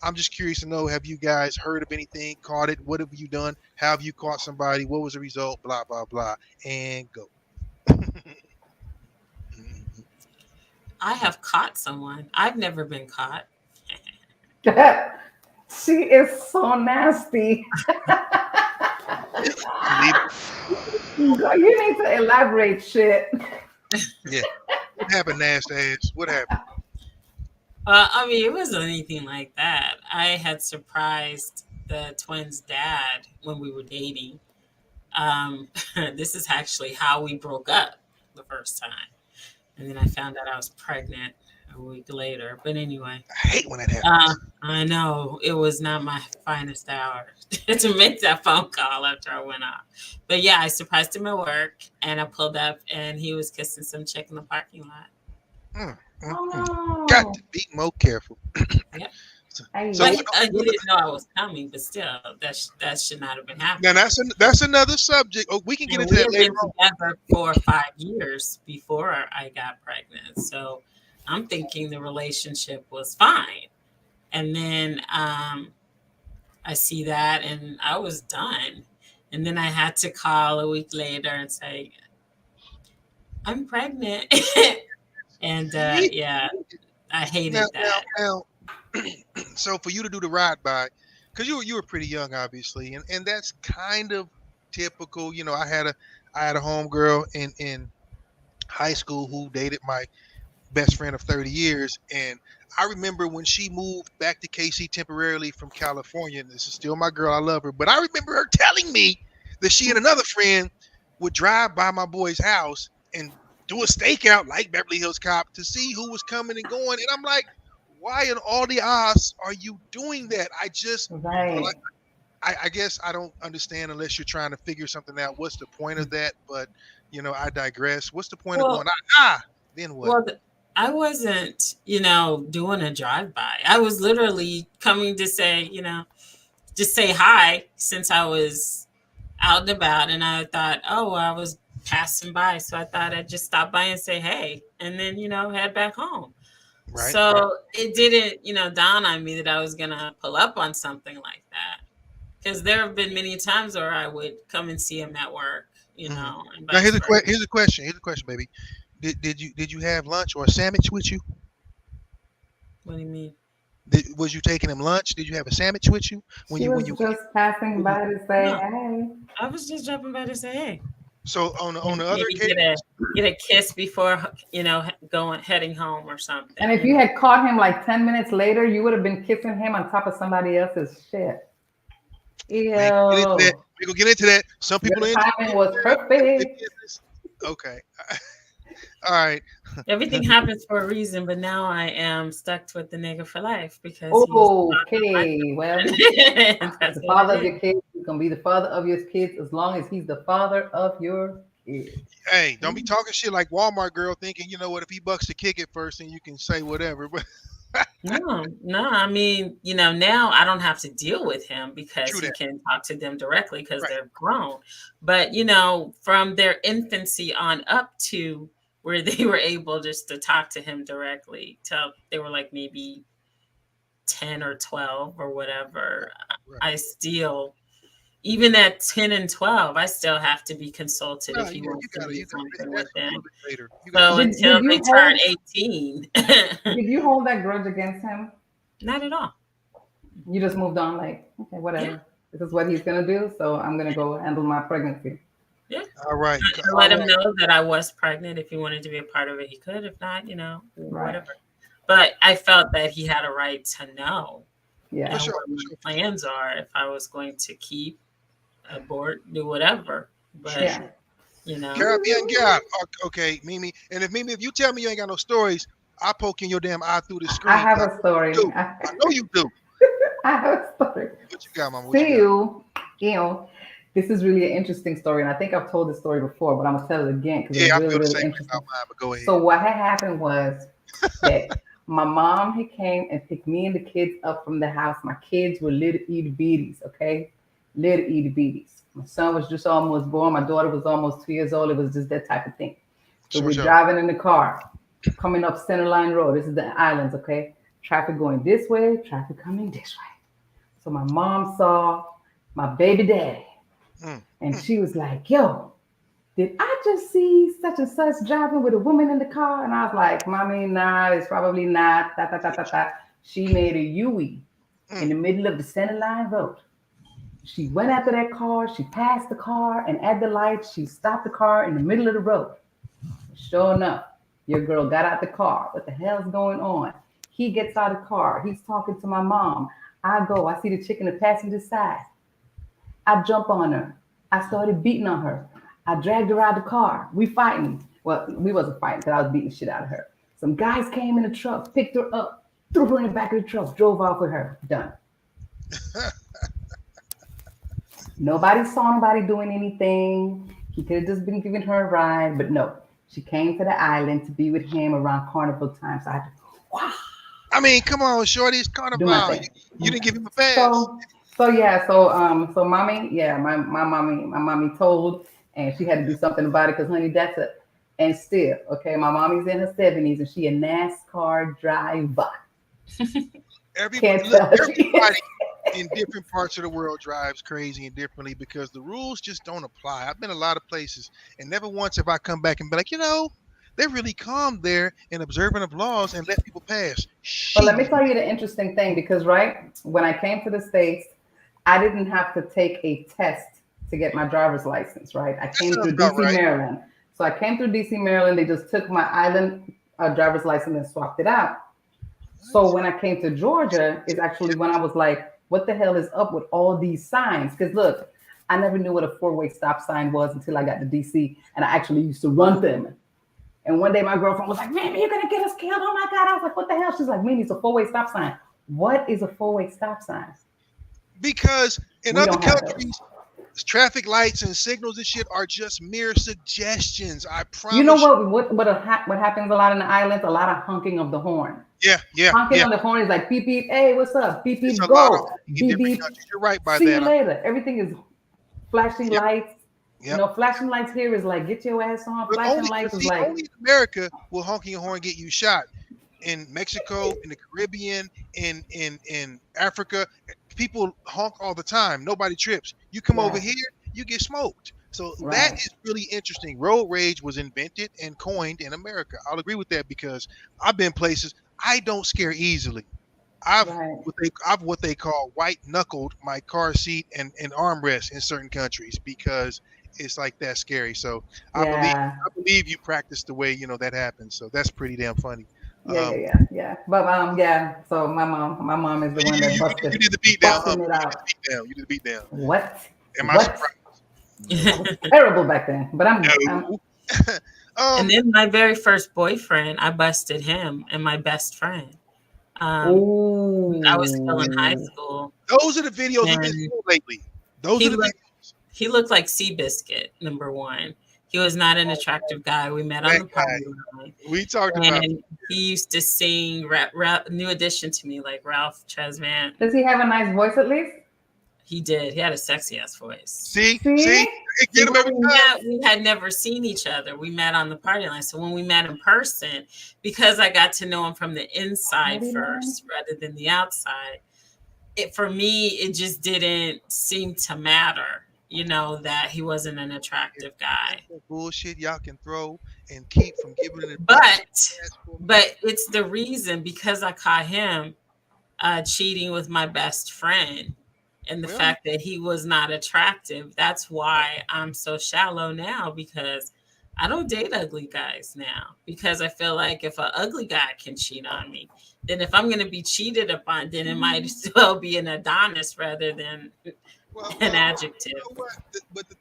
I'm just curious to know, have you guys heard of anything, caught it? What have you done? How have you caught somebody? What was the result? Blah, blah, blah. And go. I have caught someone. I've never been caught. She is so nasty. You need to elaborate shit. Yeah. What happened, nasty ass? What happened? I mean, it wasn't anything like that. I had surprised the twins' dad when we were dating. This is actually how we broke up the first time. And then I found out I was pregnant a week later. But anyway. I hate when that happens. I know. It was not my finest hour to make that phone call after I went off. But yeah, I surprised him at work and I pulled up and he was kissing some chick in the parking lot. Got to be more careful. Yep. So he didn't know I was coming, but still, that should not have been happening. Now that's another subject. Oh, we can get into that later on. We had been together for 5 years before I got pregnant, so I'm thinking the relationship was fine. And then I see that, and I was done. And then I had to call a week later and say, "I'm pregnant," and yeah, I hated that. Now, so for you to do the ride by, because you were pretty young, obviously, and that's kind of typical. You know, I had a homegirl in high school who dated my best friend of 30 years, and I remember when she moved back to KC temporarily from California. And this is still my girl, I love her, but I remember her telling me that she and another friend would drive by my boy's house and do a stakeout like Beverly Hills Cop to see who was coming and going, and I'm like, why in all the odds are you doing that? I just, I guess I don't understand unless you're trying to figure something out. What's the point of that? But, you know, I digress. What's the point of going, then what? Well, I wasn't, doing a drive-by. I was literally coming to say, just say hi since I was out and about. And I thought, I was passing by. So I thought I'd just stop by and say, hey, and then, head back home. Right. So it didn't, dawn on me that I was going to pull up on something like that. Because there have been many times where I would come and see him at work, know. And now here's a question, baby. Did you have lunch or a sandwich with you? What do you mean? Was you taking him lunch? Did you have a sandwich with you? When you just passing by to say hey. I was just dropping by to say hey. So on the other Maybe occasion, get a kiss before heading home or something. And if you had caught him like 10 minutes later, you would have been kissing him on top of somebody else's shit. Ew. we gonna get into that. Some people Your timing was perfect. Okay. All right. Everything happens for a reason, but now I am stuck with the nigga for life because okay, well, that's the father of your kids is gonna be the father of your kids as long as he's the father of your kids. Hey, don't be talking shit like Walmart girl thinking, you know what, if he bucks to kick it first, then you can say whatever. But no, I mean, now I don't have to deal with him because he can talk to them directly because they're grown. But, from their infancy on up to where they were able just to talk to him directly till they were like maybe 10 or 12 or whatever. I still, even at 10 and 12, I still have to be consulted if he wants to do something with them. So until they turn 18. Did you hold that grudge against him? Not at all. You just moved on like, okay, whatever. Yeah. This is what he's going to do, so I'm going to go handle my pregnancy. Yeah. All right. I let him know that I was pregnant. If he wanted to be a part of it, he could. If not, whatever. But I felt that he had a right to know what my plans are if I was going to keep, abort, do whatever. But, Caribbean girl. Okay, Mimi. And if you tell me you ain't got no stories, I'll poke in your damn eye through the screen. I have a story. I know you do. I have a story. What you got, Mama? This is really an interesting story, and I think I've told this story before, but I'm gonna tell it again because it's really, really interesting. But go ahead. So what had happened was that my mom had came and picked me and the kids up from the house. My kids were little itty bitties, okay, little itty bitties. My son was just almost born. My daughter was almost 2 years old. It was just that type of thing. So we're driving in the car, coming up Centerline Road. This is the islands, okay. Traffic going this way, traffic coming this way. So my mom saw my baby daddy. And she was like, yo, did I just see such and such driving with a woman in the car? And I was like, Mommy, nah, it's probably not. She made a U-E in the middle of the Centerline Road. She went after that car. She passed the car. And at the light, she stopped the car in the middle of the road. Sure enough, your girl got out the car. What the hell's going on? He gets out of the car. He's talking to my mom. I go. I see the chick in the passenger side. I jump on her. I started beating on her. I dragged her out of the car. We fighting. Well, we wasn't fighting because I was beating the shit out of her. Some guys came in the truck, picked her up, threw her in the back of the truck, drove off with her. Done. Nobody saw nobody doing anything. He could have just been giving her a ride, but no. She came to the island to be with him around carnival time. So I had to, wow. I mean, come on, shorty, it's carnival. You didn't give him a pass. So mommy, my mommy told, and she had to do something about it because, honey, that's it. And still, okay, my mommy's in her 70s and she a NASCAR driver. Everybody in different parts of the world drives crazy and differently because the rules just don't apply. I've been a lot of places and never once have I come back and be like, they're really calm there and observant of laws and let people pass. But let me tell you the interesting thing, because when I came to the States, I didn't have to take a test to get my driver's license, right? I came through DC, Maryland. So I came through DC, Maryland. They just took my island driver's license and swapped it out. So when I came to Georgia, is actually when I was like, what the hell is up with all these signs? Because look, I never knew what a four-way stop sign was until I got to DC, and I actually used to run them. And one day my girlfriend was like, "Man, you're gonna get us killed." Oh my God. I was like, what the hell? She's like, "Man, it's a four-way stop sign." What is a four-way stop sign? Because in other countries, traffic lights and signals and shit are just mere suggestions. I promise. You know what happens a lot in the islands? A lot of honking of the horn. Yeah. Honking on the horn is like beep beep. Hey, what's up? Beep beep. Go. Beep beep. You're right by See that. you later. Everything is flashing lights. You know, flashing lights here is like get your ass on. But flashing lights is like only in America will honking your horn get you shot. In Mexico, in the Caribbean, in Africa, people honk all the time. Nobody trips. You come over here, you get smoked. So that is really interesting. Road rage was invented and coined in America. I'll agree with that because I've been places I don't scare easily. I've what they call white knuckled my car seat and armrest in certain countries because it's like that scary. So Yeah. I believe you practice the way that happens. So that's pretty damn funny. Yeah. But yeah. So my mom is the one that You did the beat down, huh? busting it out. You did the beat down. What? Am I surprised? I was terrible back then, but I'm and then my very first boyfriend, I busted him and my best friend. I was still in high school. Those are the videos we've been seeing lately. He looked like Seabiscuit, number one. He was not an attractive guy. We met on the party line. We talked about and he used to sing New Edition to me, like Ralph Tresvant. Does he have a nice voice at least? He did. He had a sexy ass voice. See? Get him every time. We had never seen each other. We met on the party line. So when we met in person, because I got to know him from the inside first rather than the outside, for me, it just didn't seem to matter, that he wasn't an attractive guy. Bullshit y'all can throw and keep from giving it. But it's the reason, because I caught him cheating with my best friend. And the fact that he was not attractive, that's why I'm so shallow now, because I don't date ugly guys now, because I feel like if an ugly guy can cheat on me, then if I'm going to be cheated upon, then it might as well be an Adonis rather than an adjective.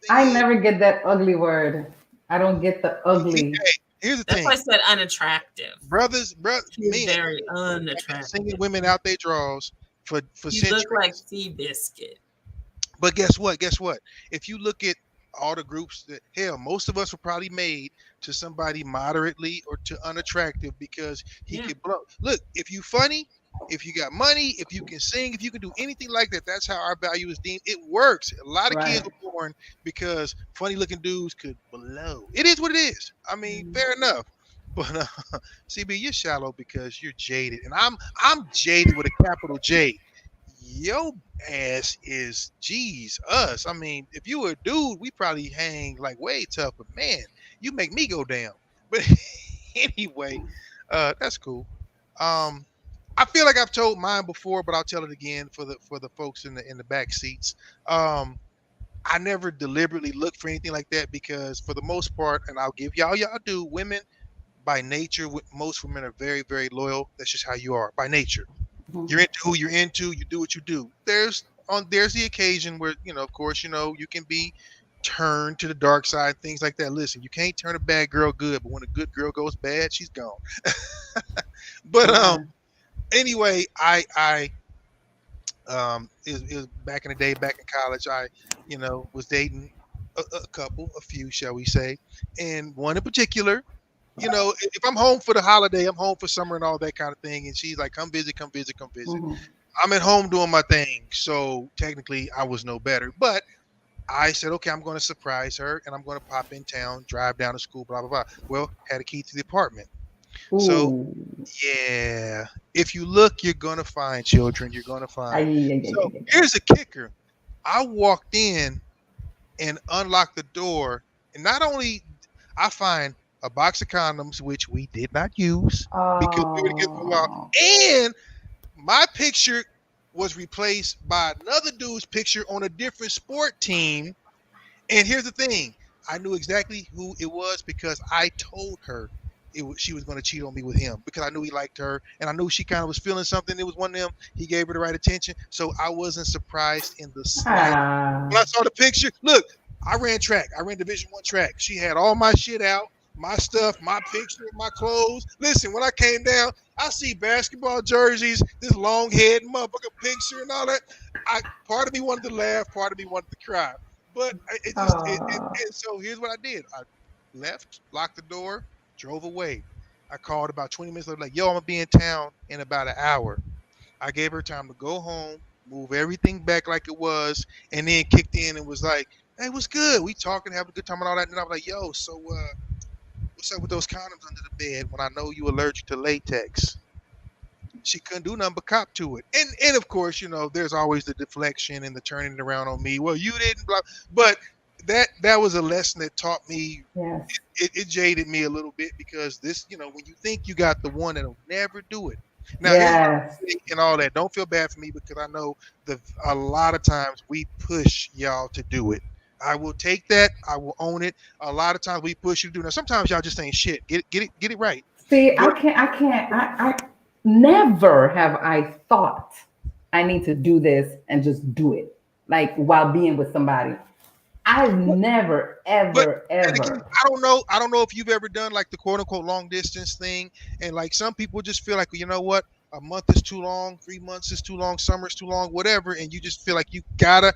I never get that ugly word. I don't get the ugly. Here's the That's thing. why I said unattractive. Brothers, He's very unattractive. Singing women out their draws for You centuries. look like Seabiscuit. But guess what? If you look at all the groups most of us were probably made to somebody moderately or to unattractive because he could blow. Look, if you funny, if you got money, if you can sing, if you can do anything like that, that's how our value is deemed. It works. A lot of kids were born because funny looking dudes could blow. It is what it is. I mean, fair enough. But CB, you're shallow because you're jaded, and I'm jaded with a capital J. Your ass is us. I mean, if you were a dude, we probably hang like way tough. But man, you make me go down. But anyway, that's cool. I feel like I've told mine before, but I'll tell it again for the folks in the back seats. I never deliberately looked for anything like that because for the most part, and I'll give y'all do, women by nature, most women are very, very loyal. That's just how you are by nature. You're into who you're into. You do what you do. There's the occasion where of course you can be turned to the dark side, things like that. Listen, you can't turn a bad girl good, but when a good girl goes bad, she's gone. But anyway, I it was back in the day, back in college. I was dating a few, shall we say, and one in particular. If I'm home for the holiday, I'm home for summer and all that kind of thing. And she's like, come visit. I'm at home doing my thing. So technically I was no better, but I said, okay, I'm going to surprise her and I'm going to pop in town, drive down to school, blah, blah, blah. Well, had a key to the apartment. Ooh. So yeah, if you look, you're going to find children. You're going to find. So here's the kicker. I walked in and unlocked the door. And not only I find a box of condoms, which we did not use because we were getting them out. And my picture was replaced by another dude's picture on a different sport team. And here's the thing. I knew exactly who it was because I told her she was going to cheat on me with him because I knew he liked her. And I knew she kind of was feeling something. It was one of them. He gave her the right attention. So I wasn't surprised in the slightest. When I saw the picture, look, I ran track. I ran Division I track. She had all my shit out. My stuff, my picture, my clothes. Listen, when I came down, I see basketball jerseys, this long head motherfucker picture and all that. Part of me wanted to laugh, part of me wanted to cry. But so here's what I did. I left, locked the door, drove away. I called about 20 minutes later, like, yo, I'm gonna be in town in about an hour. I gave her time to go home, move everything back like it was, and then kicked in and was like, hey, what's good? We talking, having a good time and all that. And I was like, yo, so what's up with those condoms under the bed when I know you allergic to latex? She couldn't do nothing but cop to it. And of course, there's always the deflection and the turning it around on me. Well, you didn't, blah. But that was a lesson that taught me. Yes. It jaded me a little bit because this, when you think you got the one that'll never do it. Now, yes. And all that. Don't feel bad for me because I know a lot of times we push y'all to do it. I will take that. I will own it. A lot of times we push you to do. Now sometimes y'all just ain't shit. Get it right. See, I never have I thought I need to do this and just do it. Like while being with somebody. I've never, ever, ever. I don't know if you've ever done like the quote unquote long distance thing. And like some people just feel like, you know what? A month is too long, 3 months is too long, summer is too long, whatever. And you just feel like you gotta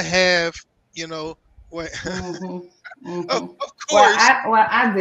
have, you know, what of course. I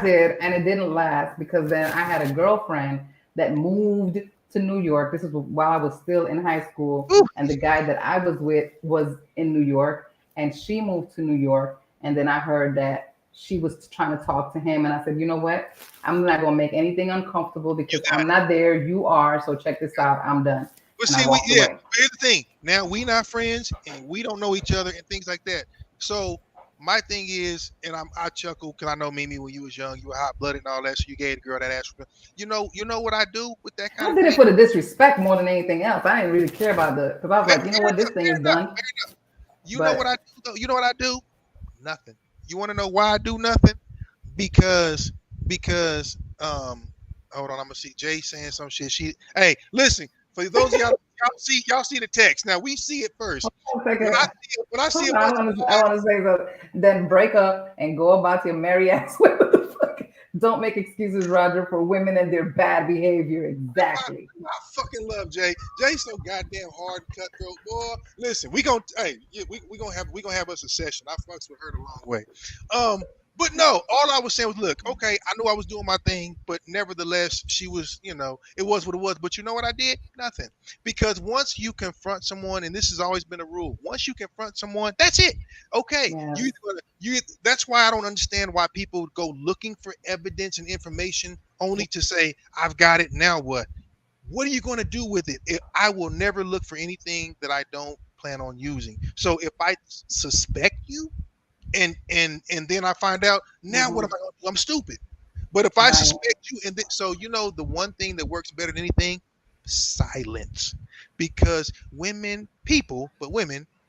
did, and it didn't last because then I had a girlfriend that moved to New York. This is while I was still in high school, and the guy that I was with was in New York, and she moved to New York. And then I heard that she was trying to talk to him, and I said, you know what? I'm not gonna make anything uncomfortable because I'm not there. You are. So check this out. I'm done. But And I see, walked away. here's the thing. Now we not friends and we don't know each other and things like that. So my thing is, and I chuckle because I know Mimi when you was young, you were hot blooded and all that. So you gave the girl that ass. You know what I do with that kind I of did thing? it for the disrespect more than anything else. I didn't really care about because I was like, you know what, this thing is done. You know what I do? Though? You know what I do? Nothing. You want to know why I do nothing? Because hold on, I'm gonna see Jay saying some shit. Hey, listen, for those of y'all see the text. Now we see it first. When I see it, I want to say that. Then break up and go about your merry ass. Don't make excuses, Roger, for women and their bad behavior. Exactly. I fucking love Jay. Jay's so goddamn hard cutthroat, boy. Listen, we gonna gonna have us a session. I fucks with her the long way. But no, all I was saying was, look, okay, I knew I was doing my thing, but nevertheless, she was, you know, it was what it was. But you know what I did? Nothing. Because once you confront someone, and this has always been a rule, once you confront someone, that's it. Okay. Yeah. That's why I don't understand why people go looking for evidence and information only to say, I've got it, now what? What are you going to do with it? I will never look for anything that I don't plan on using. So if I suspect you, and then I find out, now what am I gonna do? I'm stupid. But if I suspect you, and so you know, the one thing that works better than anything, silence. Because women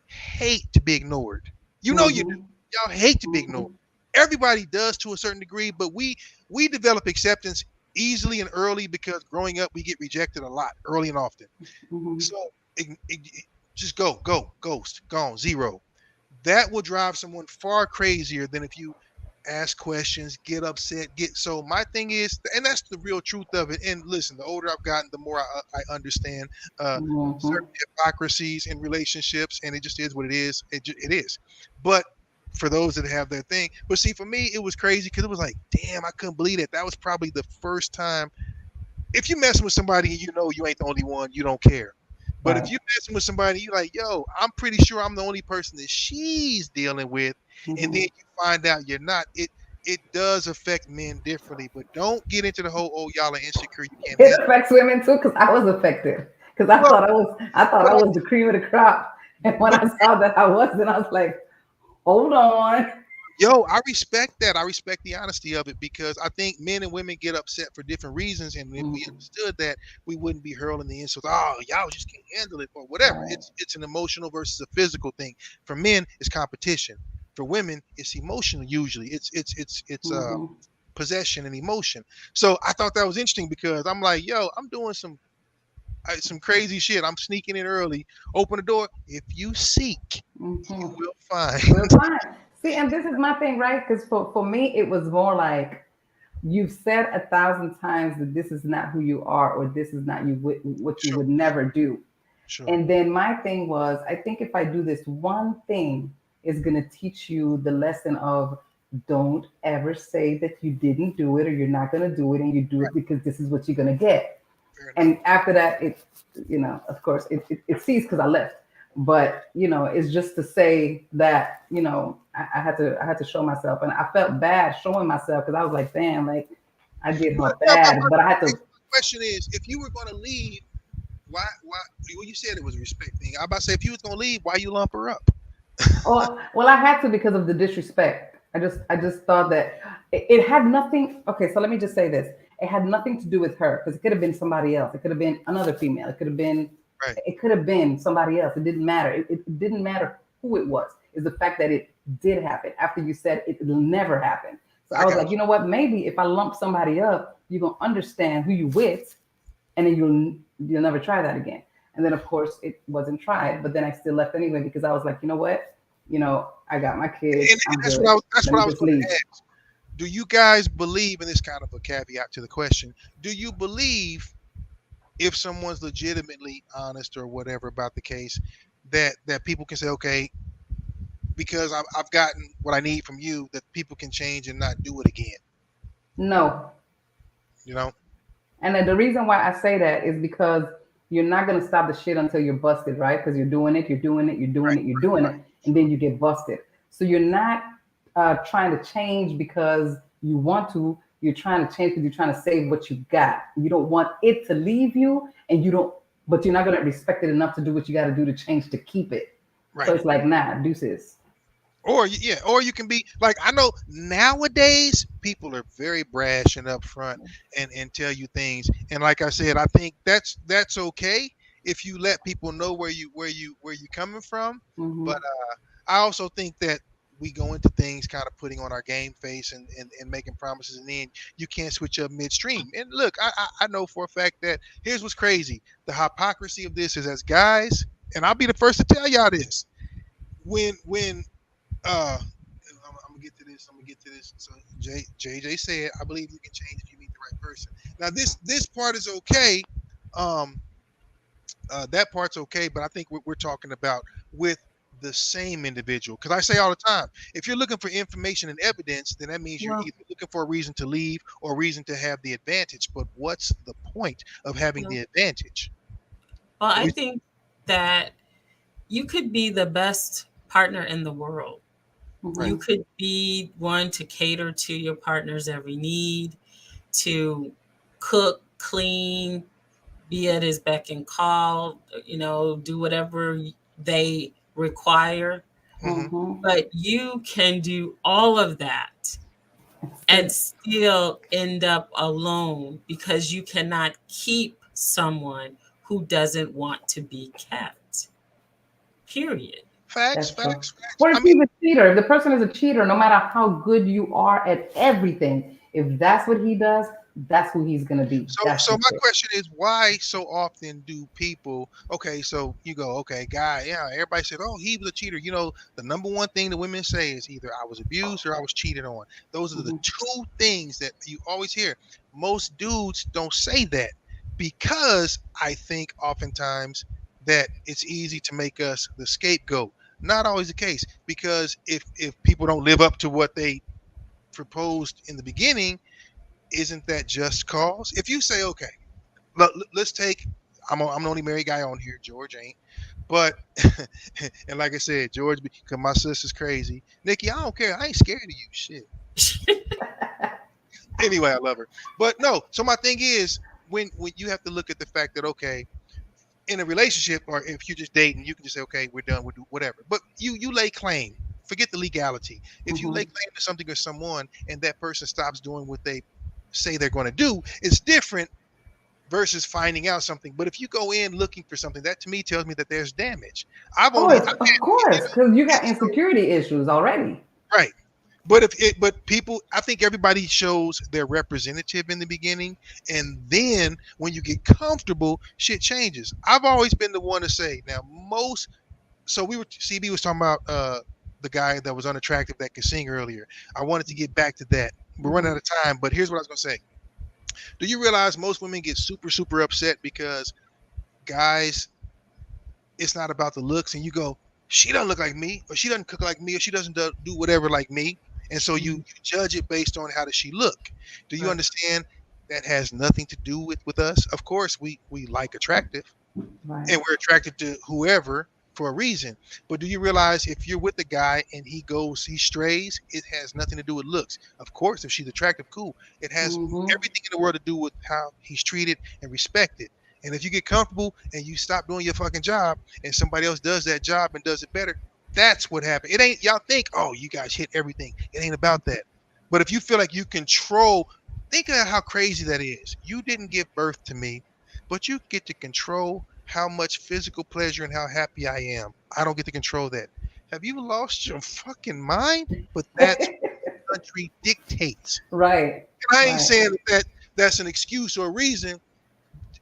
hate to be ignored. You know you do. Y'all hate to be ignored. Everybody does to a certain degree, but we develop acceptance easily and early because growing up we get rejected a lot early and often. So just go, ghost, gone, zero. That will drive someone far crazier than if you ask questions, get upset, so my thing is, and that's the real truth of it. And listen, the older I've gotten, the more I understand certain hypocrisies in relationships, and it just is what it is. It is. But for those that have their thing, but see, for me, it was crazy because it was like, damn, I couldn't believe it. That was probably the first time. If you're messing with somebody and you know you ain't the only one, you don't care. But if you're messing with somebody, you're like, yo, I'm pretty sure I'm the only person that she's dealing with. And then you find out you're not. It does affect men differently. But don't get into the whole, oh, y'all are insecure. You can't. It affects women too, because I was affected. Because I thought I was the cream of the crop. And when I saw that I wasn't, I was like, hold on. Yo, I respect that. I respect the honesty of it because I think men and women get upset for different reasons. And if we understood that, we wouldn't be hurling the insults. Oh, y'all just can't handle it or whatever. Right. It's an emotional versus a physical thing. For men, it's competition. For women, it's emotional. Usually, it's possession and emotion. So I thought that was interesting because I'm like, yo, I'm doing some crazy shit. I'm sneaking in early. Open the door. If you seek, you will find. See, and this is my thing, right? Because for me, it was more like you've said 1,000 times that this is not who you are, or this is not what you would never do. Sure. And then my thing was, I think if I do this one thing, it's going to teach you the lesson of don't ever say that you didn't do it or you're not going to do it, and you do it because this is what you're going to get. And after that, it, you know, of course, it ceased because I left. But you know, it's just to say that, you know, I had to show myself, and I felt bad showing myself because I was like, damn, like I did her bad, but I had to. The question is, if you were going to leave, why? Well, you said it was a respect thing. I'm about to say, if you was going to leave, why you lump her up? Well, I had to because of the disrespect. I just thought that it had nothing. Okay, so let me just say this: it had nothing to do with her because it could have been somebody else. It could have been another female. It could have been. Right. It could have been somebody else. It didn't matter. It didn't matter who it was. is the fact that it did happen after you said it'll never happen. So I was like, you know what? Maybe if I lump somebody up, you're gonna understand who you with, and then you'll never try that again. And then of course it wasn't tried, but then I still left anyway because I was like, you know what? I got my kids. And that's what I was going to ask. Do you guys believe, and this kind of a caveat to the question, do you believe if someone's legitimately honest or whatever about the case, that people can say, okay, because I've gotten what I need from you, that people can change and not do it again? No. And then the reason why I say that is because you're not going to stop the shit until you're busted, right? Because you're doing it, and then you get busted. So you're not trying to change because you want to. You're trying to change because you're trying to save what you got. You don't want it to leave you, but you're not going to respect it enough to do what you got to do to change to keep it. Right. So it's like, nah, deuces. Or you can be like, I know nowadays people are very brash and upfront and tell you things. And like I said, I think that's okay if you let people know where you're coming from. Mm-hmm. But I also think that we go into things kind of putting on our game face and making promises, and then you can't switch up midstream. And look, I know for a fact that here's what's crazy. The hypocrisy of this is, as guys, and I'll be the first to tell y'all this, when I'm gonna get to this. So JJ said, I believe you can change if you meet the right person. Now this part is okay. That part's okay, but I think we're talking about with the same individual. Because I say all the time, if you're looking for information and evidence, then that means you're either looking for a reason to leave or a reason to have the advantage. But what's the point of having the advantage? Well, I think that you could be the best partner in the world. Mm-hmm. You could be one to cater to your partner's every need, to cook, clean, be at his beck and call, do whatever they require. Mm-hmm. But you can do all of that and still end up alone because you cannot keep someone who doesn't want to be kept. Period. Facts. What if he's a cheater? If the person is a cheater, no matter how good you are at everything, if that's what he does, that's who he's gonna be. So my question is, why so often do people? Okay, so you go, okay, guy, yeah, everybody said, oh, he was a cheater. The number one thing the women say is either I was abused or I was cheated on. Those are the two things that you always hear. Most dudes don't say that because I think oftentimes that it's easy to make us the scapegoat. Not always the case, because if people don't live up to what they proposed in the beginning, isn't that just cause? If you say, okay, let's take, I'm the only married guy on here, George ain't, but and like I said, George, because my sister's crazy. Nikki, I don't care, I ain't scared of you, shit. Anyway, I love her, but no. So my thing is, when you have to look at the fact that, okay, in a relationship, or if you're just dating, you can just say, okay, we're done, we'll do whatever. But you lay claim, forget the legality. If you lay claim to something or someone, and that person stops doing what they say they're going to do, it's different versus finding out something. But if you go in looking for something, that to me tells me that there's damage. Of course, because you got insecurity issues already. Right. But people, I think everybody shows their representative in the beginning, and then when you get comfortable, shit changes. I've always been the one to say, now CB was talking about the guy that was unattractive that could sing earlier. I wanted to get back to that. We're running out of time, but here's what I was gonna say. Do you realize most women get super, super upset because guys, it's not about the looks, and you go, she doesn't look like me, or she doesn't cook like me, or she doesn't do whatever like me. And so you judge it based on how does she look. Do you understand that has nothing to do with us? Of course, we like attractive, and we're attracted to whoever for a reason. But do you realize if you're with a guy and he strays, it has nothing to do with looks. Of course, if she's attractive, cool. It has everything in the world to do with how he's treated and respected. And if you get comfortable and you stop doing your fucking job and somebody else does that job and does it better, that's what happened. It ain't, y'all think, oh, you guys hit everything. It ain't about that. But if you feel like you control, think about how crazy that is. You didn't give birth to me, but you get to control how much physical pleasure and how happy I am. I don't get to control that. Have you lost your fucking mind? But that's what the country dictates. Right. And I ain't Right. saying that that's an excuse or reason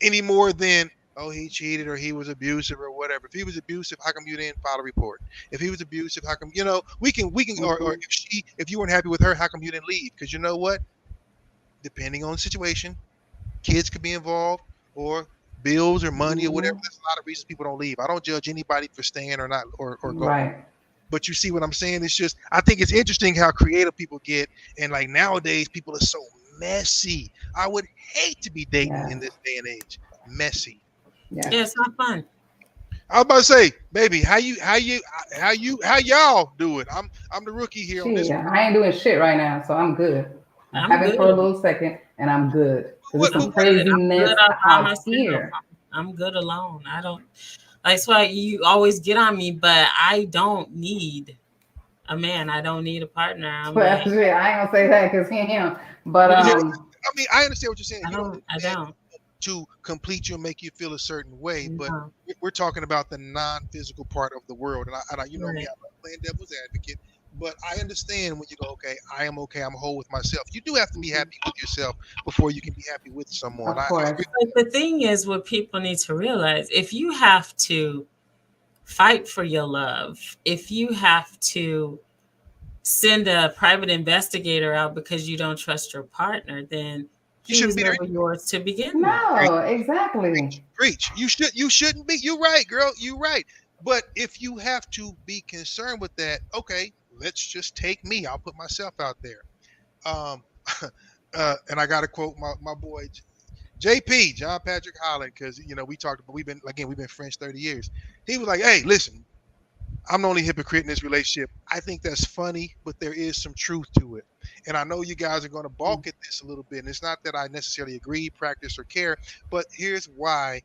any more than, oh, he cheated or he was abusive or whatever. If he was abusive, how come you didn't file a report? If he was abusive, how come, we can, or if you weren't happy with her, how come you didn't leave? Because you know what? Depending on the situation, kids could be involved or bills or money or whatever. There's a lot of reasons people don't leave. I don't judge anybody for staying or not or going. Right. But you see what I'm saying? It's just, I think it's interesting how creative people get. And like nowadays, people are so messy. I would hate to be dating in this day and age. Messy. Yeah, it's not fun. I was about to say, baby, how y'all do it? I'm the rookie here on this. I ain't doing shit right now, so I'm good. I'm having for a little second, and I'm good. There's some craziness out here. I'm good alone. I don't. That's why you always get on me, but I don't need a man. I don't need a partner. I ain't gonna say that because him. But I mean, I understand what you're saying. I don't. To complete you and make you feel a certain way, but we're talking about the non-physical part of the world, and I me, I'm not playing devil's advocate, but I understand when you go, okay, I am okay, I'm whole with myself. You do have to be happy with yourself before you can be happy with someone. Of course. But the thing is, what people need to realize, if you have to fight for your love, if you have to send a private investigator out because you don't trust your partner, then you shouldn't be never yours to begin with. No, exactly. Preach. You shouldn't be. You're right, girl. You're right. But if you have to be concerned with that, okay, let's just take me. I'll put myself out there. And I got to quote my boy JP, John Patrick Holland, because we talked about we've been friends 30 years. He was like, hey, listen, I'm the only hypocrite in this relationship. I think that's funny, but there is some truth to it. And I know you guys are going to balk at this a little bit. And it's not that I necessarily agree, practice, or care, but here's why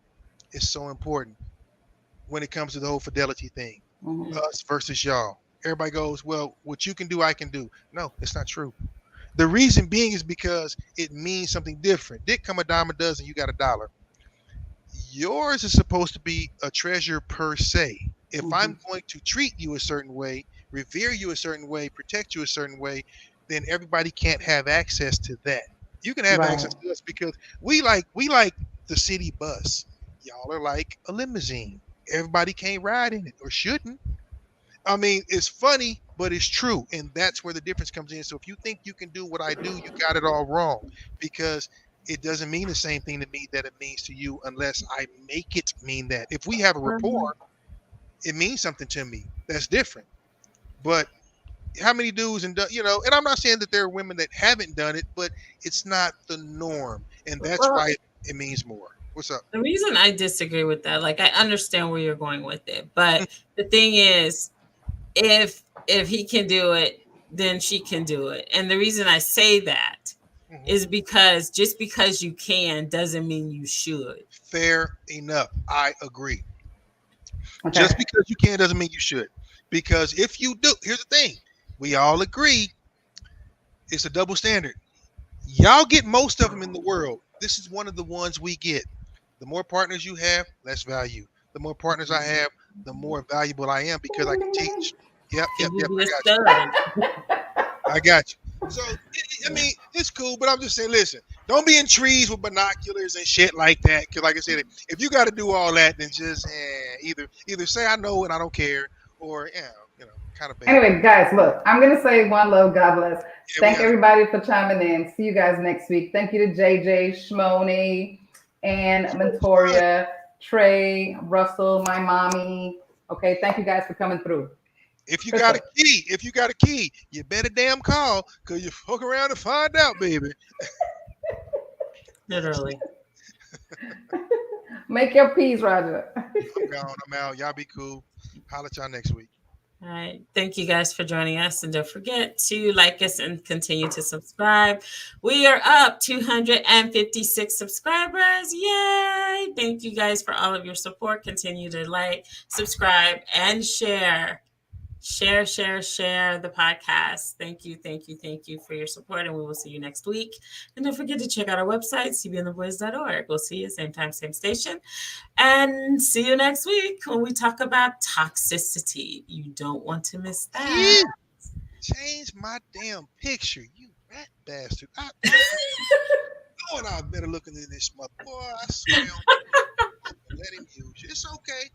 it's so important when it comes to the whole fidelity thing. Us versus y'all. Everybody goes, well, what you can do, I can do. No, it's not true. The reason being is because it means something different. Dick come a dime a dozen, you got $1. Yours is supposed to be a treasure per se. If I'm going to treat you a certain way, revere you a certain way, protect you a certain way, then everybody can't have access to that. You can have access to us because we like the city bus. Y'all are like a limousine. Everybody can't ride in it or shouldn't. I mean, it's funny, but it's true. And that's where the difference comes in. So if you think you can do what I do, you got it all wrong, because it doesn't mean the same thing to me that it means to you unless I make it mean that. If we have a rapport, it means something to me. That's different. But how many dudes and I'm not saying that there are women that haven't done it, but it's not the norm, and that's why it means more. What's up? The reason I disagree with that, like, I understand where you're going with it, but the thing is, if he can do it, then she can do it. And the reason I say that is because just because you can doesn't mean you should. Fair enough. I agree. Okay. Just because you can doesn't mean you should. Because if you do, here's the thing. We all agree it's a double standard. Y'all get most of them in the world. This is one of the ones we get. The more partners you have, less value. The more partners I have, the more valuable I am because I can teach. Yep. I got you. So, I mean, it's cool, but I'm just saying, listen, don't be in trees with binoculars and shit like that. Because, like I said, if you got to do all that, then just either say I know and I don't care, or kind of. Anyway, guys, look, I'm gonna say one love, God bless. Thank everybody for chiming in. See you guys next week. Thank you to JJ, Shmoni, and Mentoria, Trey, Russell, my mommy. Okay, thank you guys for coming through. If you got a key, you better damn call, because you fuck around and find out, baby. Literally. Make your peace, Roger. I'm gone. I'm out. Y'all be cool. Holla at y'all next week. All right. Thank you guys for joining us. And don't forget to like us and continue to subscribe. We are up 256 subscribers. Yay. Thank you guys for all of your support. Continue to like, subscribe, and share Share the podcast. Thank you for your support, and we will see you next week. And don't forget to check out our website, cbandtheboys.org. We'll see you same time, same station. And see you next week when we talk about toxicity. You don't want to miss that. Change my damn picture, you rat bastard. I better looking than this mother. Boy, I swear, let him use you. It's okay.